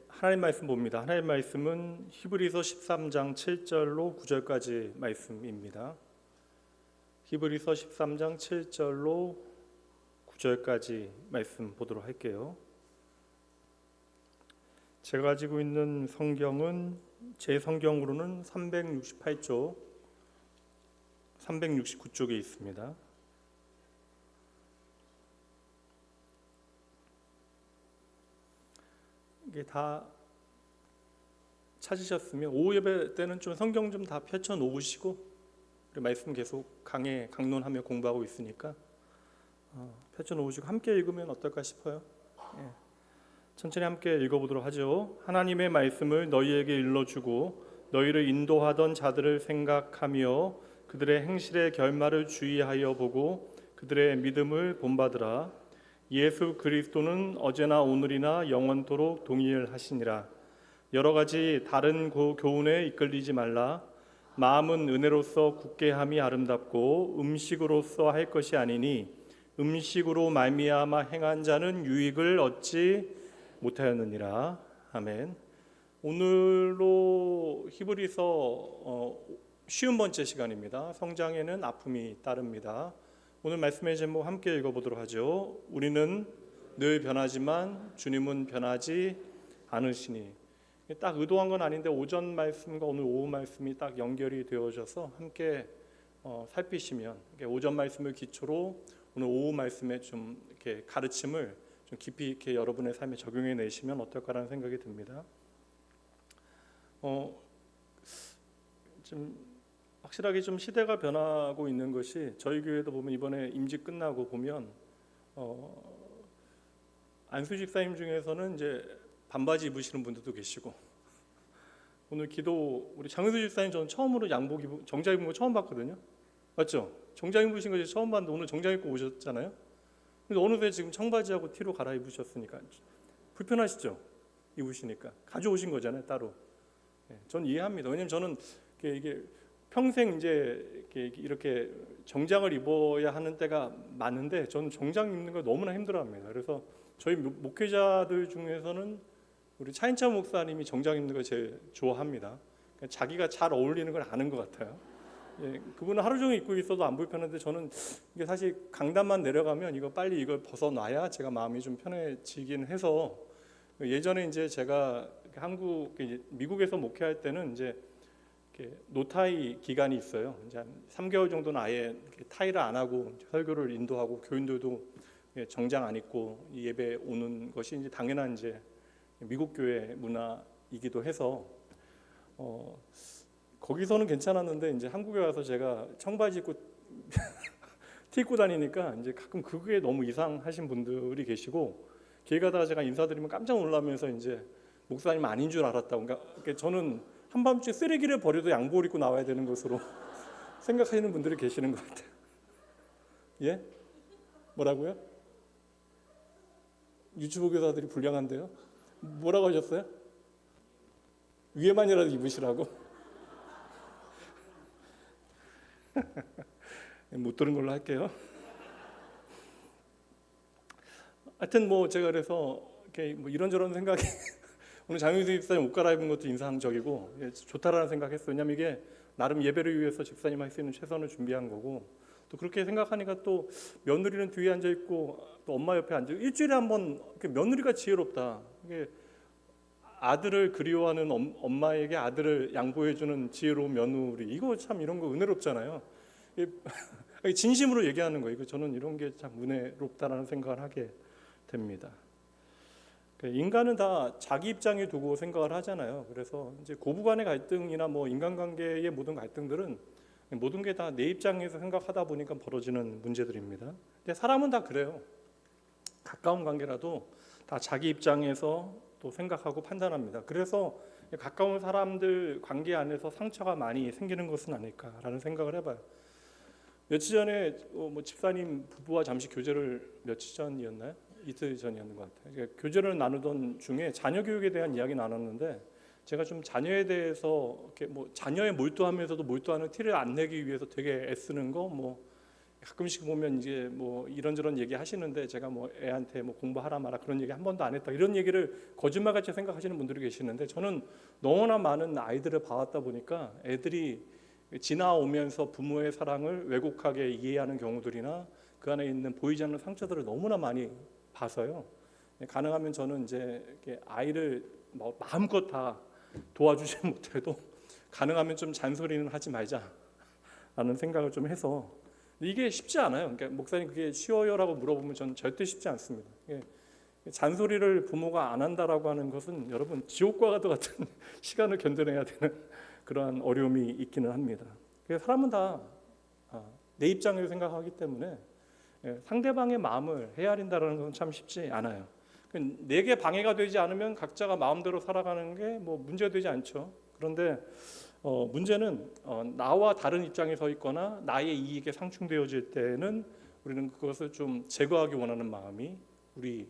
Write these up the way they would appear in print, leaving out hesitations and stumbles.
하나님 말씀 봅니다. 하나님 말씀은 히브리서 13장 7절로 9절까지 말씀입니다. 히브리서 13장 7절로 9절까지 말씀 보도록 할게요. 제가 가지고 있는 성경은 제 성경으로는 368쪽, 369쪽에 있습니다. 이게 다 찾으셨으면 오후 예배 때는 좀 성경 좀 다 펼쳐 놓으시고 말씀 계속 강론하며 공부하고 있으니까 펼쳐 놓으시고 함께 읽으면 어떨까 싶어요. 천천히 함께 읽어보도록 하죠. 하나님의 말씀을 너희에게 일러주고 너희를 인도하던 자들을 생각하며 그들의 행실의 결말을 주의하여 보고 그들의 믿음을 본받으라. 예수 그리스도는 어제나 오늘이나 영원토록 동일하시니라. 여러 가지 다른 교훈에 이끌리지 말라. 마음은 은혜로서 굳게 함이 아름답고 음식으로서 할 것이 아니니 음식으로 말미암아 행한 자는 유익을 얻지 못하였느니라. 아멘. 오늘로 히브리서 쉬운 번째 시간입니다. 성장에는 아픔이 따릅니다. 오늘 말씀의 제목 함께 읽어보도록 하죠. 우리는 늘 변하지만 주님은 변하지 않으시니. 딱 의도한 건 아닌데 오전 말씀과 오늘 오후 말씀이 딱 연결이 되어져서 함께 살피시면 오전 말씀을 기초로 오늘 오후 말씀의 좀 이렇게 가르침을 좀 깊이 있게 여러분의 삶에 적용해 내시면 어떨까라는 생각이 듭니다. 좀 확실하게 좀 시대가 변하고 있는 것이 저희 교회도 보면 이번에 임직 끝나고 보면 안수 집사님 중에서는 이제 반바지 입으시는 분들도 계시고 오늘 기도 우리 장은수 집사님 저는 처음으로 양복 입고 정장 입은 거 처음 봤거든요. 맞죠? 정장 입으신 거 처음 봤는데 오늘 정장 입고 오셨잖아요. 근데 어느새 지금 청바지하고 티로 갈아입으셨으니까 불편하시죠? 입으시니까 가져오신 거잖아요 따로. 전 이해합니다. 왜냐면 저는 이게 평생 이제 이렇게 정장을 입어야 하는 때가 많은데 저는 정장 입는 걸 너무나 힘들어합니다. 그래서 저희 목회자들 중에서는 우리 차인차 목사님이 정장 입는 걸 제일 좋아합니다. 그러니까 자기가 잘 어울리는 걸 아는 것 같아요. 그분은 하루 종일 입고 있어도 안 불편한데 저는 이게 사실 강단만 내려가면 빨리 이걸 벗어놔야 제가 마음이 좀 편해지긴 해서 예전에 이제 제가 미국에서 목회할 때는 이제 노타이 기간이 있어요. 이제 한 3개월 정도는 아예 타이를 안 하고 설교를 인도하고 교인들도 정장 안 입고 예배 오는 것이 이제 당연한 이제 미국 교회 문화이기도 해서 거기서는 괜찮았는데 이제 한국에 와서 제가 청바지 입고 티 입고 다니니까 이제 가끔 그게 너무 이상하신 분들이 계시고 길 가다가 제가 인사드리면 깜짝 놀라면서 이제 목사님 아닌 줄 알았다고. 그러니까 저는 한밤중에 쓰레기를 버려도 양복을 입고 나와야 되는 것으로 생각하시는 분들이 계시는 것 같아요. 예? 뭐라고요? 유튜브 교사들이 불량한데요? 뭐라고 하셨어요? 위에만이라도 입으시라고? 못 들은 걸로 할게요. 하여튼 제가 그래서 이런저런 생각이 오늘 장윤수 집사님 옷 갈아입은 것도 인상적이고 좋다라는 생각했어요. 왜냐하면 이게 나름 예배를 위해서 집사님 할 수 있는 최선을 준비한 거고 또 그렇게 생각하니까 또 며느리는 뒤에 앉아 있고 또 엄마 옆에 앉아 일주일에 한번 며느리가 지혜롭다. 이게 아들을 그리워하는 엄마에게 아들을 양보해주는 지혜로운 며느리 이거 참 이런 거 은혜롭잖아요. 진심으로 얘기하는 거예요. 저는 이런 게 참 은혜롭다라는 생각을 하게 됩니다. 인간은 다 자기 입장에 두고 생각을 하잖아요. 그래서 이제 고부간의 갈등이나 인간관계의 모든 갈등들은 모든 게 다 내 입장에서 생각하다 보니까 벌어지는 문제들입니다. 근데 사람은 다 그래요. 가까운 관계라도 다 자기 입장에서 또 생각하고 판단합니다. 그래서 가까운 사람들 관계 안에서 상처가 많이 생기는 것은 아닐까라는 생각을 해봐요. 며칠 전에 집사님 부부와 잠시 교제를 며칠 전이었나요? 이틀 전이었는 것 같아요. 그러니까 교제를 나누던 중에 자녀 교육에 대한 이야기 나눴는데 제가 좀 자녀에 대해서 자녀에 몰두하면서도 몰두하는 티를 안 내기 위해서 되게 애쓰는 거 가끔씩 보면 이제 뭐 이런저런 얘기 하시는데 제가 뭐 애한테 뭐 공부하라 마라 그런 얘기 한 번도 안 했다 이런 얘기를 거짓말같이 생각하시는 분들이 계시는데 저는 너무나 많은 아이들을 봐왔다 보니까 애들이 지나오면서 부모의 사랑을 왜곡하게 이해하는 경우들이나 그 안에 있는 보이지 않는 상처들을 너무나 많이 봐서요. 가능하면 저는 이제 이렇게 아이를 뭐 마음껏 다 도와주지 못해도 가능하면 좀 잔소리는 하지 말자라는 생각을 좀 해서 이게 쉽지 않아요. 그러니까 목사님 그게 쉬워요라고 물어보면 저는 절대 쉽지 않습니다. 잔소리를 부모가 안 한다라고 하는 것은 여러분 지옥과 같은 시간을 견뎌내야 되는 그러한 어려움이 있기는 합니다. 사람은 다 내 입장을 생각하기 때문에 상대방의 마음을 헤아린다는 건 참 쉽지 않아요. 내게 방해가 되지 않으면 각자가 마음대로 살아가는 게 뭐 문제되지 않죠. 그런데 문제는 나와 다른 입장에 서 있거나 나의 이익에 상충되어질 때는 우리는 그것을 좀 제거하기 원하는 마음이 우리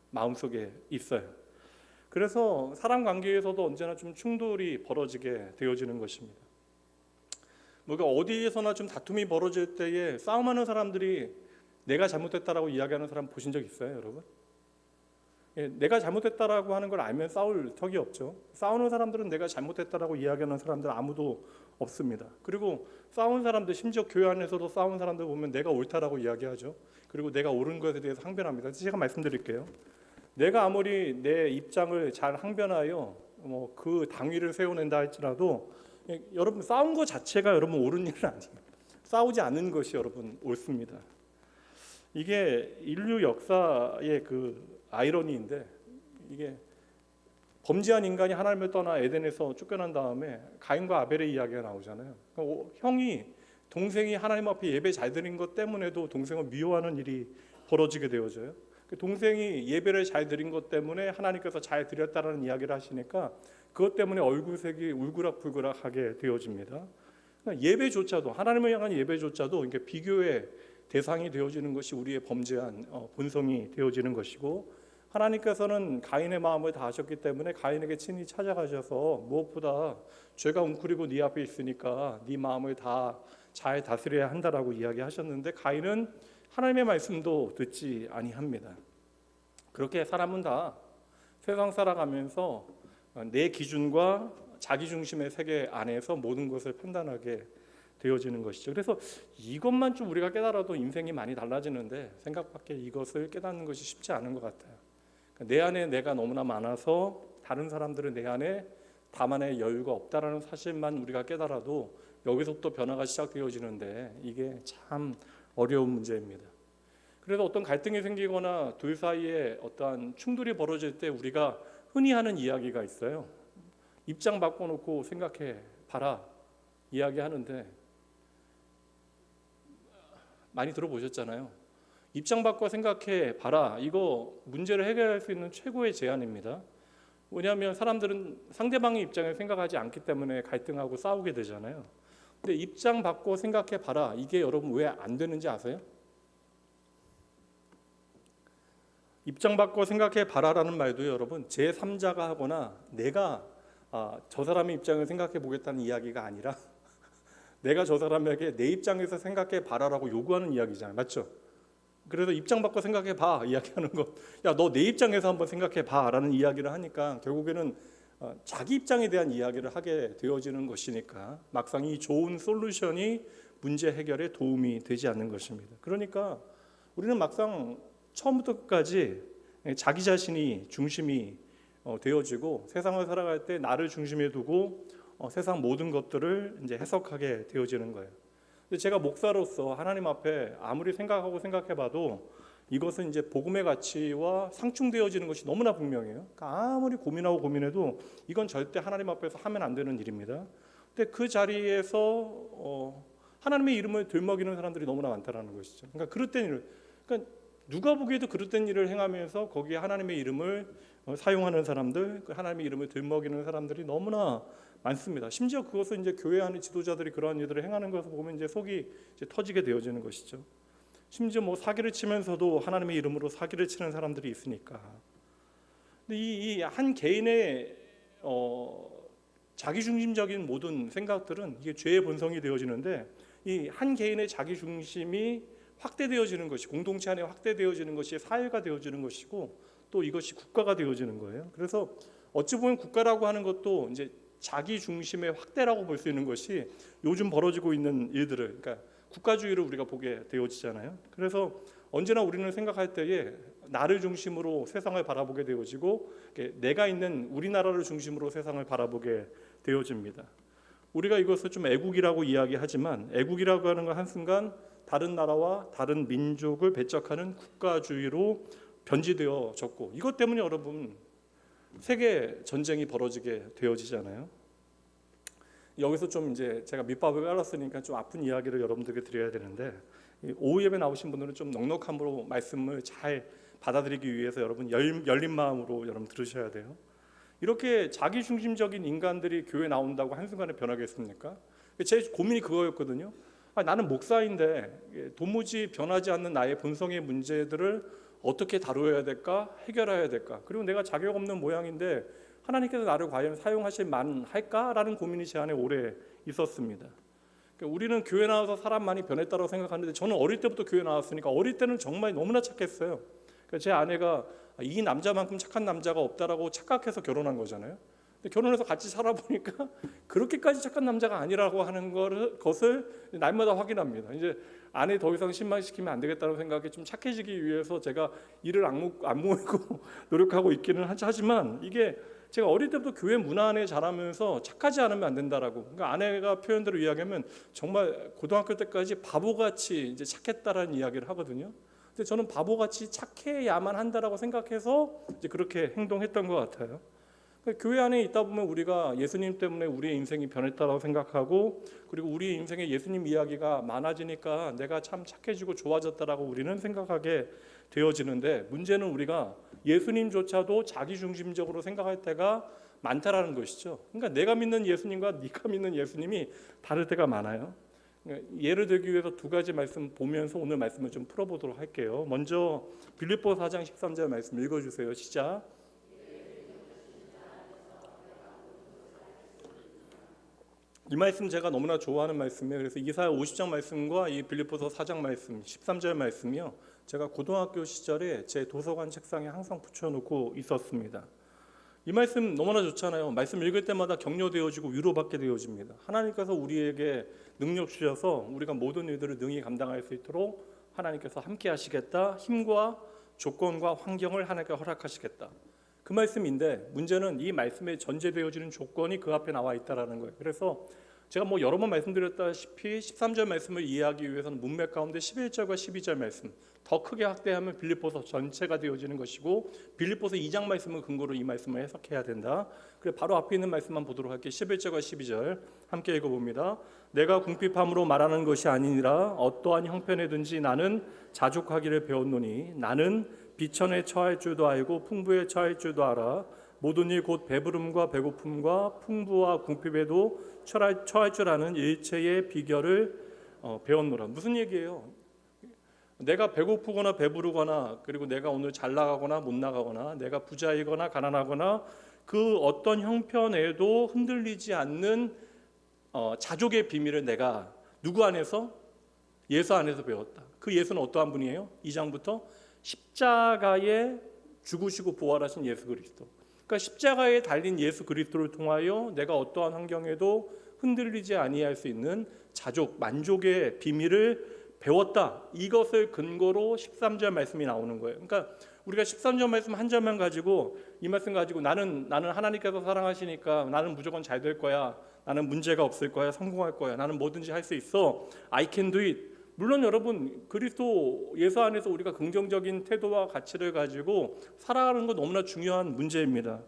마음속에 있어요. 그래서 사람 관계에서도 언제나 좀 충돌이 벌어지게 되어지는 것입니다. 뭐가 어디에서나 좀 다툼이 벌어질 때에 싸움하는 사람들이 내가 잘못했다라고 이야기하는 사람 보신 적 있어요, 여러분? 내가 잘못했다라고 하는 걸 알면 싸울 턱이 없죠. 싸우는 사람들은 내가 잘못했다라고 이야기하는 사람들 아무도 없습니다. 그리고 싸운 사람들, 심지어 교회 안에서도 싸운 사람들 보면 내가 옳다라고 이야기하죠. 그리고 내가 옳은 것에 대해서 항변합니다. 제가 말씀드릴게요. 내가 아무리 내 입장을 잘 항변하여 그 당위를 세워낸다 할지라도 여러분 싸운 것 자체가 여러분 옳은 일은 아니에요. 싸우지 않는 것이 여러분 옳습니다. 이게 인류 역사의 그 아이러니인데 이게 범죄한 인간이 하나님을 떠나 에덴에서 쫓겨난 다음에 가인과 아벨의 이야기가 나오잖아요. 형이 동생이 하나님 앞에 예배 잘 드린 것 때문에도 동생을 미워하는 일이 벌어지게 되어져요. 동생이 예배를 잘 드린 것 때문에 하나님께서 잘 드렸다라는 이야기를 하시니까 그것 때문에 얼굴색이 울그락불그락하게 되어집니다. 예배조차도 하나님을 향한 예배조차도 이게 비교의 대상이 되어지는 것이 우리의 범죄한 본성이 되어지는 것이고 하나님께서는 가인의 마음을 다 아셨기 때문에 가인에게 친히 찾아가셔서 무엇보다 죄가 웅크리고 네 앞에 있으니까 네 마음을 다 잘 다스려야 한다라고 이야기하셨는데 가인은 하나님의 말씀도 듣지 아니합니다. 그렇게 사람은 다 세상 살아가면서 내 기준과 자기 중심의 세계 안에서 모든 것을 판단하게 되어지는 것이죠. 그래서 이것만 좀 우리가 깨달아도 인생이 많이 달라지는데 생각밖에 이것을 깨닫는 것이 쉽지 않은 것 같아요. 내 안에 내가 너무나 많아서 다른 사람들은 내 안에 다만의 여유가 없다라는 사실만 우리가 깨달아도 여기서부터 변화가 시작되어지는데 이게 참 어려운 문제입니다. 그래서 어떤 갈등이 생기거나 둘 사이에 어떠한 충돌이 벌어질 때 우리가 흔히 하는 이야기가 있어요. 입장 바꿔놓고 생각해 봐라 이야기하는데 많이 들어보셨잖아요. 입장 바꿔 생각해 봐라 이거 문제를 해결할 수 있는 최고의 제안입니다. 왜냐하면 사람들은 상대방의 입장을 생각하지 않기 때문에 갈등하고 싸우게 되잖아요. 근데 입장 바꿔 생각해 봐라 이게 여러분 왜 안 되는지 아세요? 입장 바꿔 생각해 봐라라는 말도 여러분 제3자가 하거나 내가 저 사람의 입장을 생각해 보겠다는 이야기가 아니라 내가 저 사람에게 내 입장에서 생각해 봐라라고 요구하는 이야기잖아요. 맞죠? 그래서 입장 바꿔 생각해 봐 이야기하는 거. 야, 너 내 입장에서 한번 생각해 봐라는 이야기를 하니까 결국에는 자기 입장에 대한 이야기를 하게 되어지는 것이니까 막상 이 좋은 솔루션이 문제 해결에 도움이 되지 않는 것입니다. 그러니까 우리는 막상 처음부터 끝까지 자기 자신이 중심이 되어지고 세상을 살아갈 때 나를 중심에 두고 세상 모든 것들을 이제 해석하게 되어지는 거예요. 근데 제가 목사로서 하나님 앞에 아무리 생각하고 생각해봐도 이것은 이제 복음의 가치와 상충되어지는 것이 너무나 분명해요. 그러니까 아무리 고민하고 고민해도 이건 절대 하나님 앞에서 하면 안 되는 일입니다. 근데 그 자리에서 하나님의 이름을 들먹이는 사람들이 너무나 많다라는 것이죠. 그러니까 그릇된 일, 그러니까 누가 보기에도 그릇된 일을 행하면서 거기에 하나님의 이름을 사용하는 사람들, 하나님의 이름을 들먹이는 사람들이 너무나 많습니다. 심지어 그것을 이제 교회 안의 지도자들이 그러한 일들을 행하는 것을 보면 이제 속이 이제 터지게 되어지는 것이죠. 심지어 뭐 사기를 치면서도 하나님의 이름으로 사기를 치는 사람들이 있으니까. 근데 이 한 개인의 자기중심적인 모든 생각들은 이게 죄의 본성이 되어지는데 이 한 개인의 자기중심이 확대되어지는 것이, 공동체 안에 확대되어지는 것이 사회가 되어지는 것이고, 또 이것이 국가가 되어지는 거예요. 그래서 어찌 보면 국가라고 하는 것도 이제 자기 중심의 확대라고 볼 수 있는 것이 요즘 벌어지고 있는 일들을, 그러니까 국가주의를 우리가 보게 되어지잖아요. 그래서 언제나 우리는 생각할 때에 나를 중심으로 세상을 바라보게 되어지고, 내가 있는 우리나라를 중심으로 세상을 바라보게 되어집니다. 우리가 이것을 좀 애국이라고 이야기하지만, 애국이라고 하는 건 한순간 다른 나라와 다른 민족을 배척하는 국가주의로 변질되어졌고, 이것 때문에 여러분 세계 전쟁이 벌어지게 되어지잖아요. 여기서 좀 이제 제가 밑밥을 깔았으니까 좀 아픈 이야기를 여러분들에게 드려야 되는데, 오후 예배 나오신 분들은 좀 넉넉함으로 말씀을 잘 받아들이기 위해서 여러분 열린 마음으로 여러분 들으셔야 돼요. 이렇게 자기 중심적인 인간들이 교회 나온다고 한순간에 변하겠습니까? 제 고민이 그거였거든요. 나는 목사인데 도무지 변하지 않는 나의 본성의 문제들을 어떻게 다루어야 될까? 해결해야 될까? 그리고 내가 자격 없는 모양인데 하나님께서 나를 과연 사용하실 만할까라는 고민이 제 안에 오래 있었습니다. 우리는 교회 나와서 사람 많이 변했다고 생각하는데, 저는 어릴 때부터 교회 나왔으니까 어릴 때는 정말 너무나 착했어요. 제 아내가 이 남자만큼 착한 남자가 없다라고 착각해서 결혼한 거잖아요. 근데 결혼해서 같이 살아보니까 그렇게까지 착한 남자가 아니라고 하는 것을 날마다 확인합니다. 이제 아내 더 이상 실망시키면 안 되겠다는 생각에 좀 착해지기 위해서 제가 이를 악물고 노력하고 있기는 하지만, 이게 제가 어릴 때부터 교회 문화 안에 자라면서 착하지 않으면 안 된다라고, 그러니까 아내가 표현대로 이야기하면 정말 고등학교 때까지 바보같이 이제 착했다라는 이야기를 하거든요. 근데 저는 바보같이 착해야만 한다라고 생각해서 이제 그렇게 행동했던 것 같아요. 그러니까 교회 안에 있다 보면 우리가 예수님 때문에 우리의 인생이 변했다고 생각하고, 그리고 우리 인생에 예수님 이야기가 많아지니까 내가 참 착해지고 좋아졌다라고 우리는 생각하게 되어지는데, 문제는 우리가 예수님조차도 자기 중심적으로 생각할 때가 많다라는 것이죠. 그러니까 내가 믿는 예수님과 네가 믿는 예수님이 다를 때가 많아요. 예를 들기 위해서 두 가지 말씀 보면서 오늘 말씀을 좀 풀어보도록 할게요. 먼저 빌립보 4장 13절 말씀 읽어주세요. 시작. 이 말씀 제가 너무나 좋아하는 말씀이에요. 그래서 이사야 50장 말씀과 이 빌립보서 4장 말씀 13절 말씀이요, 제가 고등학교 시절에 제 도서관 책상에 항상 붙여놓고 있었습니다. 이 말씀 너무나 좋잖아요. 말씀 읽을 때마다 격려되어지고 위로받게 되어집니다. 하나님께서 우리에게 능력 주셔서 우리가 모든 일들을 능히 감당할 수 있도록 하나님께서 함께 하시겠다, 힘과 조건과 환경을 하나님께 허락하시겠다, 그 말씀인데, 문제는 이 말씀에 전제되어지는 조건이 그 앞에 나와 있다는 거예요. 그래서 제가 여러 번 말씀드렸다시피 13절 말씀을 이해하기 위해서는 문맥 가운데 11절과 12절 말씀, 더 크게 확대하면 빌립보서 전체가 되어지는 것이고, 빌립보서 2장 말씀을 근거로 이 말씀을 해석해야 된다. 그래서 바로 앞에 있는 말씀만 보도록 할게요. 11절과 12절 함께 읽어봅니다. 내가 궁핍함으로 말하는 것이 아니니라, 어떠한 형편에든지 나는 자족하기를 배웠노니, 나는 비천에 처할 줄도 알고 풍부에 처할 줄도 알아. 모든 일 곧 배부름과 배고픔과 풍부와 궁핍에도 처할 줄 아는 일체의 비결을 배웠노라. 무슨 얘기예요? 내가 배고프거나 배부르거나, 그리고 내가 오늘 잘 나가거나 못 나가거나, 내가 부자이거나 가난하거나, 그 어떤 형편에도 흔들리지 않는 자족의 비밀을 내가 누구 안에서? 예수 안에서 배웠다. 그 예수는 어떠한 분이에요? 2장부터 십자가에 죽으시고 부활하신 예수 그리스도. 그러니까 십자가에 달린 예수 그리스도를 통하여 내가 어떠한 환경에도 흔들리지 아니할 수 있는 자족, 만족의 비밀을 배웠다. 이것을 근거로 13절 말씀이 나오는 거예요. 그러니까 우리가 13절 말씀 한 절만 가지고, 이 말씀 가지고 나는 하나님께서 사랑하시니까 나는 무조건 잘 될 거야, 나는 문제가 없을 거야, 성공할 거야, 나는 뭐든지 할 수 있어, I can do it. 물론 여러분, 그리스도 예수 안에서 우리가 긍정적인 태도와 가치를 가지고 살아가는 건 너무나 중요한 문제입니다.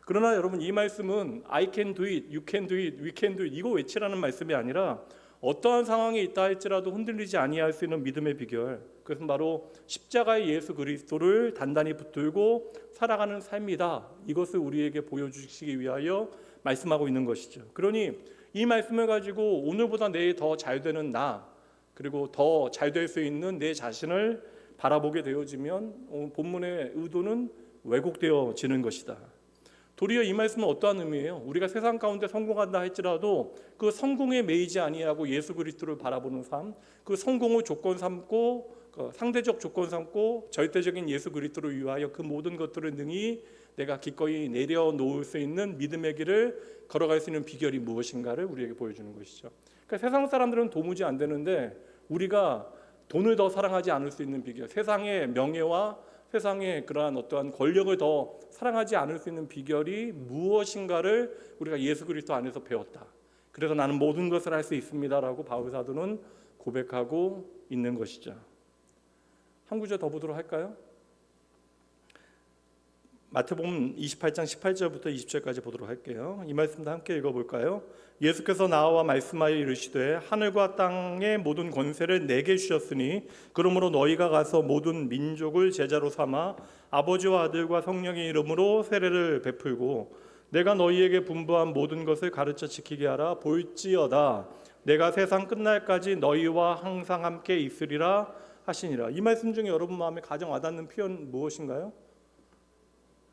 그러나 여러분, 이 말씀은 I can do it, you can do it, we can do it 이거 외치라는 말씀이 아니라, 어떠한 상황에 있다 할지라도 흔들리지 아니할 수 있는 믿음의 비결, 그것은 바로 십자가의 예수 그리스도를 단단히 붙들고 살아가는 삶이다. 이것을 우리에게 보여주시기 위하여 말씀하고 있는 것이죠. 그러니 이 말씀을 가지고 오늘보다 내일 더 잘 되는 나, 그리고 더 잘 될 수 있는 내 자신을 바라보게 되어지면 본문의 의도는 왜곡되어지는 것이다. 도리어 이 말씀은 어떠한 의미예요? 우리가 세상 가운데 성공한다 할지라도 그 성공에 매이지 아니하고 예수 그리스도를 바라보는 삶, 그 성공을 조건 삼고 상대적 조건 삼고 절대적인 예수 그리스도를 위하여 그 모든 것들을 능히 내가 기꺼이 내려놓을 수 있는 믿음의 길을 걸어갈 수 있는 비결이 무엇인가를 우리에게 보여주는 것이죠. 그러니까 세상 사람들은 도무지 안 되는데 우리가 돈을 더 사랑하지 않을 수 있는 비결, 세상의 명예와 세상의 그러한 어떠한 권력을 더 사랑하지 않을 수 있는 비결이 무엇인가를 우리가 예수 그리스도 안에서 배웠다. 그래서 나는 모든 것을 할 수 있습니다라고 바울 사도는 고백하고 있는 것이죠. 한 구절 더 보도록 할까요? 마태복음 28장 18절부터 20절까지 보도록 할게요. 이 말씀도 함께 읽어볼까요? 예수께서 나와 말씀하여 이르시되 하늘과 땅의 모든 권세를 내게 주셨으니 그러므로 너희가 가서 모든 민족을 제자로 삼아 아버지와 아들과 성령의 이름으로 세례를 베풀고 내가 너희에게 분부한 모든 것을 가르쳐 지키게 하라. 볼지어다 내가 세상 끝날까지 너희와 항상 함께 있으리라 하시니라. 이 말씀 중에 여러분 마음에 가장 와닿는 표현 무엇인가요?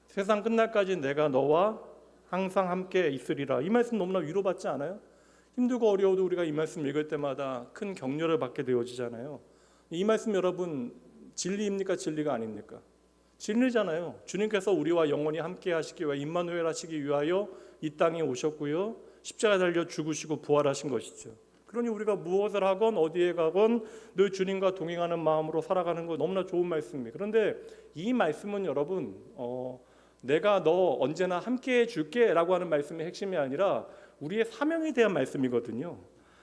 세상 끝날까지 내가 너와 항상 함께 있으리라. 이 말씀 너무나 위로받지 않아요? 힘들고 어려워도 우리가 이 말씀 읽을 때마다 큰 격려를 받게 되어지잖아요. 이 말씀 여러분 진리입니까? 진리가 아닙니까? 진리잖아요. 주님께서 우리와 영원히 함께 하시기 위하여 임마누엘 하시기 위하여 이 땅에 오셨고요. 십자가 달려 죽으시고 부활하신 것이죠. 그러니 우리가 무엇을 하건 어디에 가건 늘 주님과 동행하는 마음으로 살아가는 거 너무나 좋은 말씀입니다. 그런데 이 말씀은 여러분 내가 너 언제나 함께 해줄게 라고 하는 말씀의 핵심이 아니라 우리의 사명에 대한 말씀이거든요.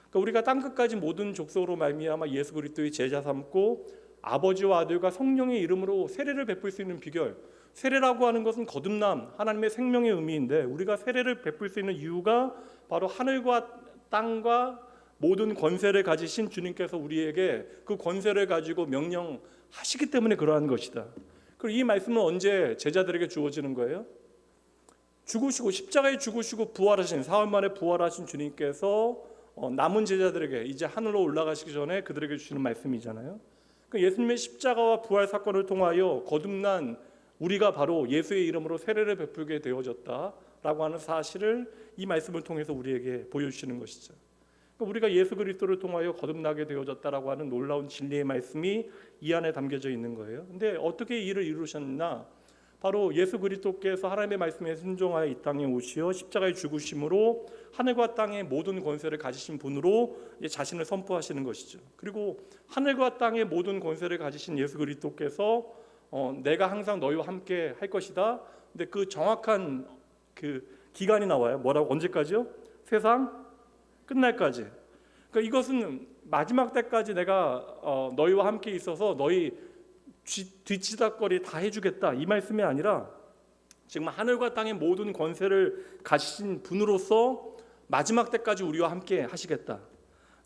그러니까 우리가 땅끝까지 모든 족속으로 말미암아 예수 그리스도의 제자 삼고 아버지와 아들과 성령의 이름으로 세례를 베풀 수 있는 비결, 세례라고 하는 것은 거듭남, 하나님의 생명의 의미인데 우리가 세례를 베풀 수 있는 이유가 바로 하늘과 땅과 모든 권세를 가지신 주님께서 우리에게 그 권세를 가지고 명령하시기 때문에 그러한 것이다. 그리고 이 말씀은 언제 제자들에게 주어지는 거예요? 죽으시고 십자가에 죽으시고 부활하신 사흘 만에 부활하신 주님께서 남은 제자들에게 이제 하늘로 올라가시기 전에 그들에게 주시는 말씀이잖아요. 그러니까 예수님의 십자가와 부활 사건을 통하여 거듭난 우리가 바로 예수의 이름으로 세례를 베풀게 되어졌다라고 하는 사실을 이 말씀을 통해서 우리에게 보여주시는 것이죠. 우리가 예수 그리스도를 통하여 거듭나게 되어졌다라고 하는 놀라운 진리의 말씀이 이 안에 담겨져 있는 거예요. 근데 어떻게 이를 이루셨나? 바로 예수 그리스도께서 하나님의 말씀에 순종하여 이 땅에 오시어 십자가에 죽으심으로 하늘과 땅의 모든 권세를 가지신 분으로 자신을 선포하시는 것이죠. 그리고 하늘과 땅의 모든 권세를 가지신 예수 그리스도께서 내가 항상 너희와 함께 할 것이다. 근데 그 정확한 그 기간이 나와요. 뭐라고? 언제까지요? 세상 끝날까지. 그러니까 이것은 마지막 때까지 내가 너희와 함께 있어서 너희 뒤치다거리 다 해주겠다 이 말씀이 아니라 지금 하늘과 땅의 모든 권세를 가지신 분으로서 마지막 때까지 우리와 함께 하시겠다.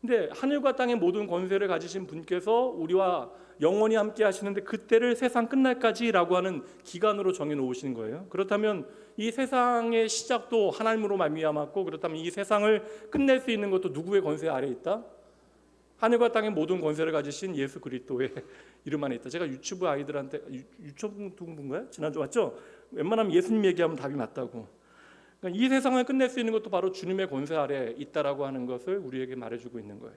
근데 하늘과 땅의 모든 권세를 가지신 분께서 우리와 영원히 함께 하시는데 그때를 세상 끝날까지라고 하는 기간으로 정해 놓으신 거예요. 그렇다면 이 세상의 시작도 하나님으로 말미암았고 그렇다면 이 세상을 끝낼 수 있는 것도 누구의 권세 아래에 있다? 하늘과 땅의 모든 권세를 가지신 예수 그리스도의 이름 안에 있다. 제가 유튜브 아이들한테 유튜브인가요? 지난주 왔죠? 웬만하면 예수님 얘기하면 답이 맞다고. 그러니까 이 세상을 끝낼 수 있는 것도 바로 주님의 권세 아래에 있다라고 하는 것을 우리에게 말해주고 있는 거예요.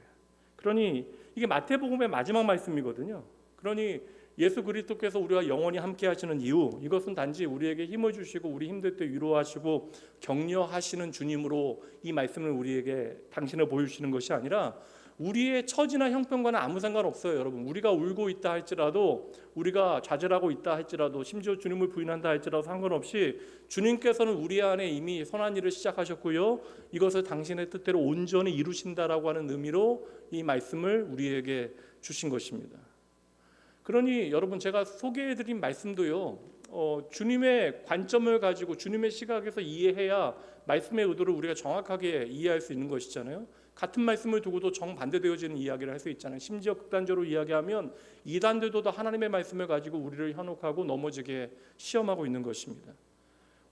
그러니 이게 마태복음의 마지막 말씀이거든요. 그러니 예수 그리스도께서 우리와 영원히 함께 하시는 이유, 이것은 단지 우리에게 힘을 주시고 우리 힘들 때 위로하시고 격려하시는 주님으로 이 말씀을 우리에게 당신을 보여주시는 것이 아니라 우리의 처지나 형편과는 아무 상관없어요. 여러분, 우리가 울고 있다 할지라도, 우리가 좌절하고 있다 할지라도, 심지어 주님을 부인한다 할지라도 상관없이 주님께서는 우리 안에 이미 선한 일을 시작하셨고요, 이것을 당신의 뜻대로 온전히 이루신다라고 하는 의미로 이 말씀을 우리에게 주신 것입니다. 그러니 여러분, 제가 소개해드린 말씀도요, 주님의 관점을 가지고 주님의 시각에서 이해해야 말씀의 의도를 우리가 정확하게 이해할 수 있는 것이잖아요. 같은 말씀을 두고도 정반대되어지는 이야기를 할 수 있잖아요. 심지어 극단적으로 이야기하면 이단들도 다 하나님의 말씀을 가지고 우리를 현혹하고 넘어지게 시험하고 있는 것입니다.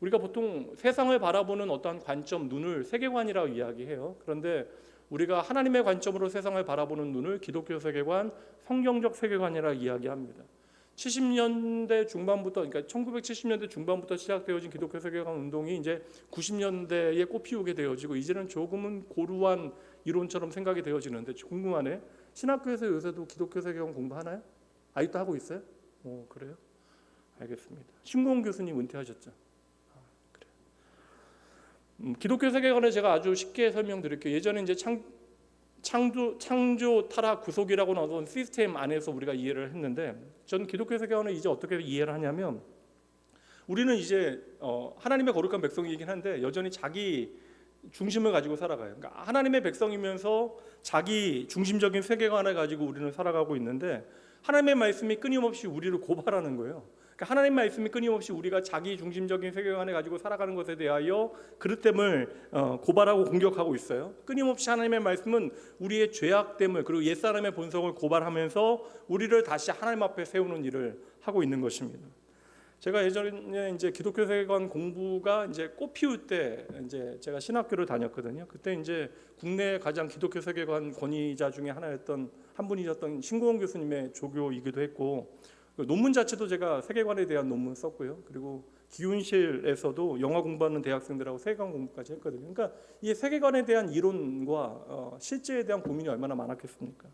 우리가 보통 세상을 바라보는 어떠한 관점, 눈을 세계관이라고 이야기해요. 그런데 우리가 하나님의 관점으로 세상을 바라보는 눈을 기독교 세계관, 성경적 세계관이라고 이야기합니다. 70년대 중반부터, 그러니까 1970년대 중반부터 시작되어진 기독교 세계관 운동이 이제 90년대에 꽃피우게 되어지고 이제는 조금은 고루한 이론처럼 생각이 되어지는데 궁금하네. 신학교에서 요새도 기독교 세계관 공부하나요? 아직도 하고 있어요? 그래요? 알겠습니다. 신공 교수님 은퇴하셨죠? 그래요. 기독교 세계관을 제가 아주 쉽게 설명드릴게요. 예전에 이제 창조, 타락, 구속이라고 나온 시스템 안에서 우리가 이해를 했는데, 저는 기독교 세계관을 이제 어떻게 이해를 하냐면, 우리는 이제 하나님의 거룩한 백성이긴 한데 여전히 자기 중심을 가지고 살아가요. 그러니까 하나님의 백성이면서 자기 중심적인 세계관을 가지고 우리는 살아가고 있는데, 하나님의 말씀이 끊임없이 우리를 고발하는 거예요. 그러니까 하나님 말씀이 끊임없이 우리가 자기 중심적인 세계관을 가지고 살아가는 것에 대하여 그릇됨을 고발하고 공격하고 있어요. 끊임없이 하나님의 말씀은 우리의 죄악됨을, 그리고 옛사람의 본성을 고발하면서 우리를 다시 하나님 앞에 세우는 일을 하고 있는 것입니다. 제가 예전에 이제 기독교 세계관 공부가 이제 꽃 피울 때 이제 제가 신학교를 다녔거든요. 그때 이제 국내 가장 기독교 세계관 권위자 중에 하나였던 한 분이셨던 신고원 교수님의 조교이기도 했고, 논문 자체도 제가 세계관에 대한 논문 썼고요. 그리고 기훈실에서도 영화 공부하는 대학생들하고 세계관 공부까지 했거든요. 그러니까 이 세계관에 대한 이론과 실제에 대한 고민이 얼마나 많았겠습니까?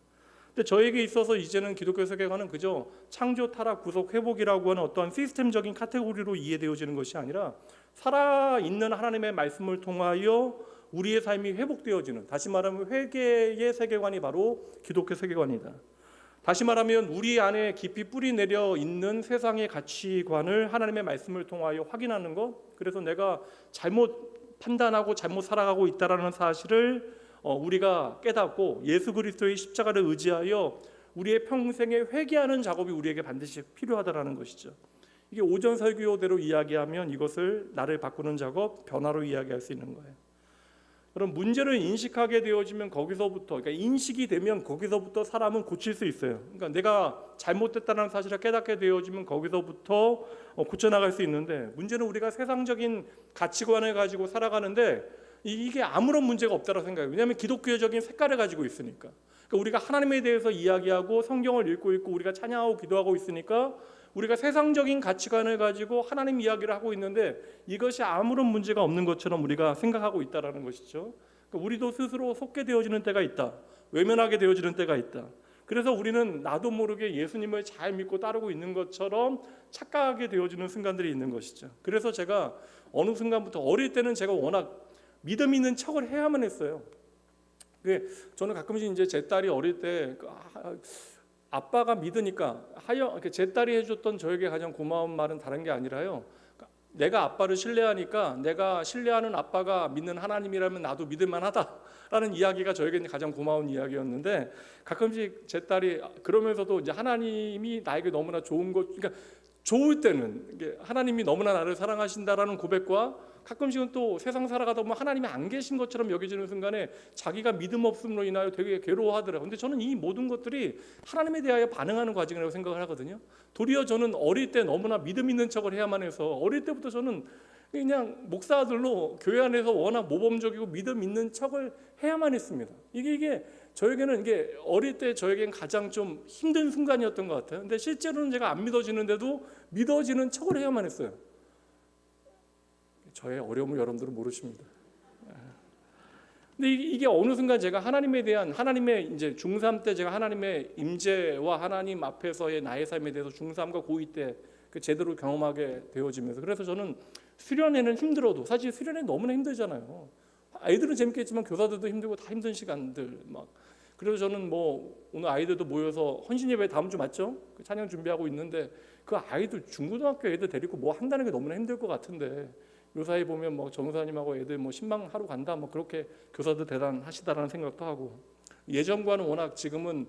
근데 저에게 있어서 이제는 기독교 세계관은 그저 창조, 타락, 구속, 회복이라고 하는 어떠한 시스템적인 카테고리로 이해되어지는 것이 아니라 살아있는 하나님의 말씀을 통하여 우리의 삶이 회복되어지는, 다시 말하면 회개의 세계관이 바로 기독교 세계관이다. 다시 말하면 우리 안에 깊이 뿌리 내려 있는 세상의 가치관을 하나님의 말씀을 통하여 확인하는 것, 그래서 내가 잘못 판단하고 잘못 살아가고 있다는 사실을 우리가 깨닫고 예수 그리스도의 십자가를 의지하여 우리의 평생에 회개하는 작업이 우리에게 반드시 필요하다는 것이죠. 이게 오전 설교대로 이야기하면 이것을 나를 바꾸는 작업, 변화로 이야기할 수 있는 거예요. 그럼 문제를 인식하게 되어지면 거기서부터, 그러니까 인식이 되면 거기서부터 사람은 고칠 수 있어요. 그러니까 내가 잘못됐다는 사실을 깨닫게 되어지면 거기서부터 고쳐나갈 수 있는데, 문제는 우리가 세상적인 가치관을 가지고 살아가는데 이게 아무런 문제가 없다고 생각해요. 왜냐하면 기독교적인 색깔을 가지고 있으니까. 그러니까 우리가 하나님에 대해서 이야기하고 성경을 읽고 있고 우리가 찬양하고 기도하고 있으니까 우리가 세상적인 가치관을 가지고 하나님 이야기를 하고 있는데 이것이 아무런 문제가 없는 것처럼 우리가 생각하고 있다는 것이죠. 그러니까 우리도 스스로 속게 되어지는 때가 있다. 외면하게 되어지는 때가 있다. 그래서 우리는 나도 모르게 예수님을 잘 믿고 따르고 있는 것처럼 착각하게 되어지는 순간들이 있는 것이죠. 그래서 제가 어느 순간부터, 어릴 때는 제가 워낙 믿음 있는 척을 해야만 했어요. 저는 가끔씩 이제 제 딸이 어릴 때 아빠가 믿으니까 제 딸이 해줬던 저에게 가장 고마운 말은 다른 게 아니라요, 내가 아빠를 신뢰하니까 내가 신뢰하는 아빠가 믿는 하나님이라면 나도 믿을만하다라는 이야기가 저에게 가장 고마운 이야기였는데, 가끔씩 제 딸이 그러면서도 이제 하나님이 나에게 너무나 좋은 것, 그러니까 좋을 때는 하나님이 너무나 나를 사랑하신다라는 고백과 가끔씩은 또 세상 살아가다 보면 하나님이 안 계신 것처럼 여겨지는 순간에 자기가 믿음 없음으로 인하여 되게 괴로워하더라고요. 근데 저는 이 모든 것들이 하나님에 대하여 반응하는 과정이라고 생각을 하거든요. 도리어 저는 어릴 때 너무나 믿음 있는 척을 해야만 해서 어릴 때부터 저는 그냥 목사들로 교회 안에서 워낙 모범적이고 믿음 있는 척을 해야만 했습니다. 이게 저에게는 이게 어릴 때 저에겐 가장 좀 힘든 순간이었던 것 같아요. 근데 실제로는 제가 안 믿어지는데도 믿어지는 척을 해야만 했어요. 저의 어려움을 여러분들은 모르십니다. 근데 이게 어느 순간 제가 하나님에 대한, 하나님의 이제 중3 때 제가 하나님의 임재와 하나님 앞에서의 나의 삶에 대해서 중3과 고2 때 제대로 경험하게 되어지면서, 그래서 저는 수련회는 힘들어도, 사실 수련회 너무나 힘들잖아요. 아이들은 재밌겠지만 교사들도 힘들고 다 힘든 시간들 막. 그래서 저는 오늘 아이들도 모여서 헌신 예배 다음 주 맞죠? 찬양 준비하고 있는데 그 아이들 중고등학교 애들 데리고 뭐 한다는 게 너무나 힘들 것 같은데, 요 사이 보면 전우사님하고 애들 신방하러 간다 그렇게 교사들 대단하시다라는 생각도 하고, 예전과는 워낙 지금은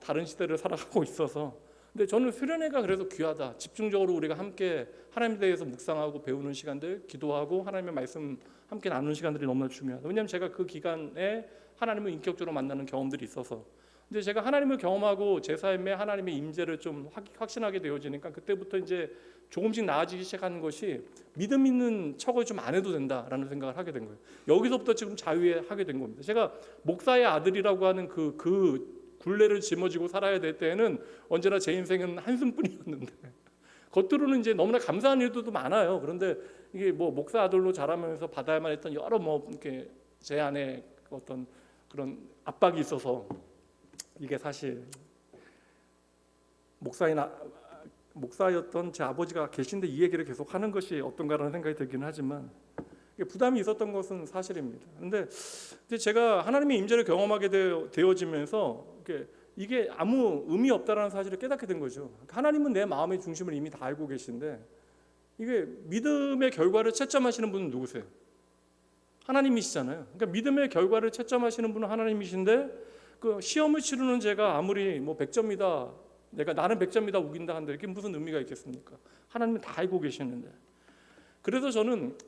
다른 시대를 살아가고 있어서, 근데 저는 수련회가 그래서 귀하다. 집중적으로 우리가 함께 하나님에 대해서 묵상하고 배우는 시간들, 기도하고 하나님의 말씀 함께 나누는 시간들이 너무나 중요하다. 왜냐하면 제가 그 기간에 하나님을 인격적으로 만나는 경험들이 있어서. 근데 제가 하나님을 경험하고 제 삶에 하나님의 임재를 좀 확신하게 되어지니까 그때부터 이제 조금씩 나아지기 시작하는 것이 믿음 있는 척을 좀 안 해도 된다라는 생각을 하게 된 거예요. 여기서부터 지금 자유하게 된 겁니다. 제가 목사의 아들이라고 하는 그 굴레를 짊어지고 살아야 될 때에는 언제나 제 인생은 한숨뿐이었는데 겉으로는 이제 너무나 감사한 일들도 많아요. 그런데 이게 뭐 목사 아들로 자라면서 받아야만 했던 여러 뭐 이렇게 제 안에 어떤 그런 압박이 있어서 이게 사실 목사였던 제 아버지가 계신데 이 얘기를 계속 하는 것이 어떤가라는 생각이 들기는 하지만 부담이 있었던 것은 사실입니다. 그런데 제가 하나님의 임재를 경험하게 되어지면서 이게 아무 의미 없다라는 사실을 깨닫게 된 거죠. 하나님은 내 마음의 중심을 이미 다 알고 계신데 이게 믿음의 결과를 채점하시는 분은 누구세요? 하나님이시잖아요. 그러니까 믿음의 결과를 채점하시는 분은 하나님이신데 그 시험을 치르는 제가 아무리 뭐 100점이다, 나는 100점이다 우긴다 한들 이게 무슨 의미가 있겠습니까? 하나님은 다 알고 계시는데. 그래서 저는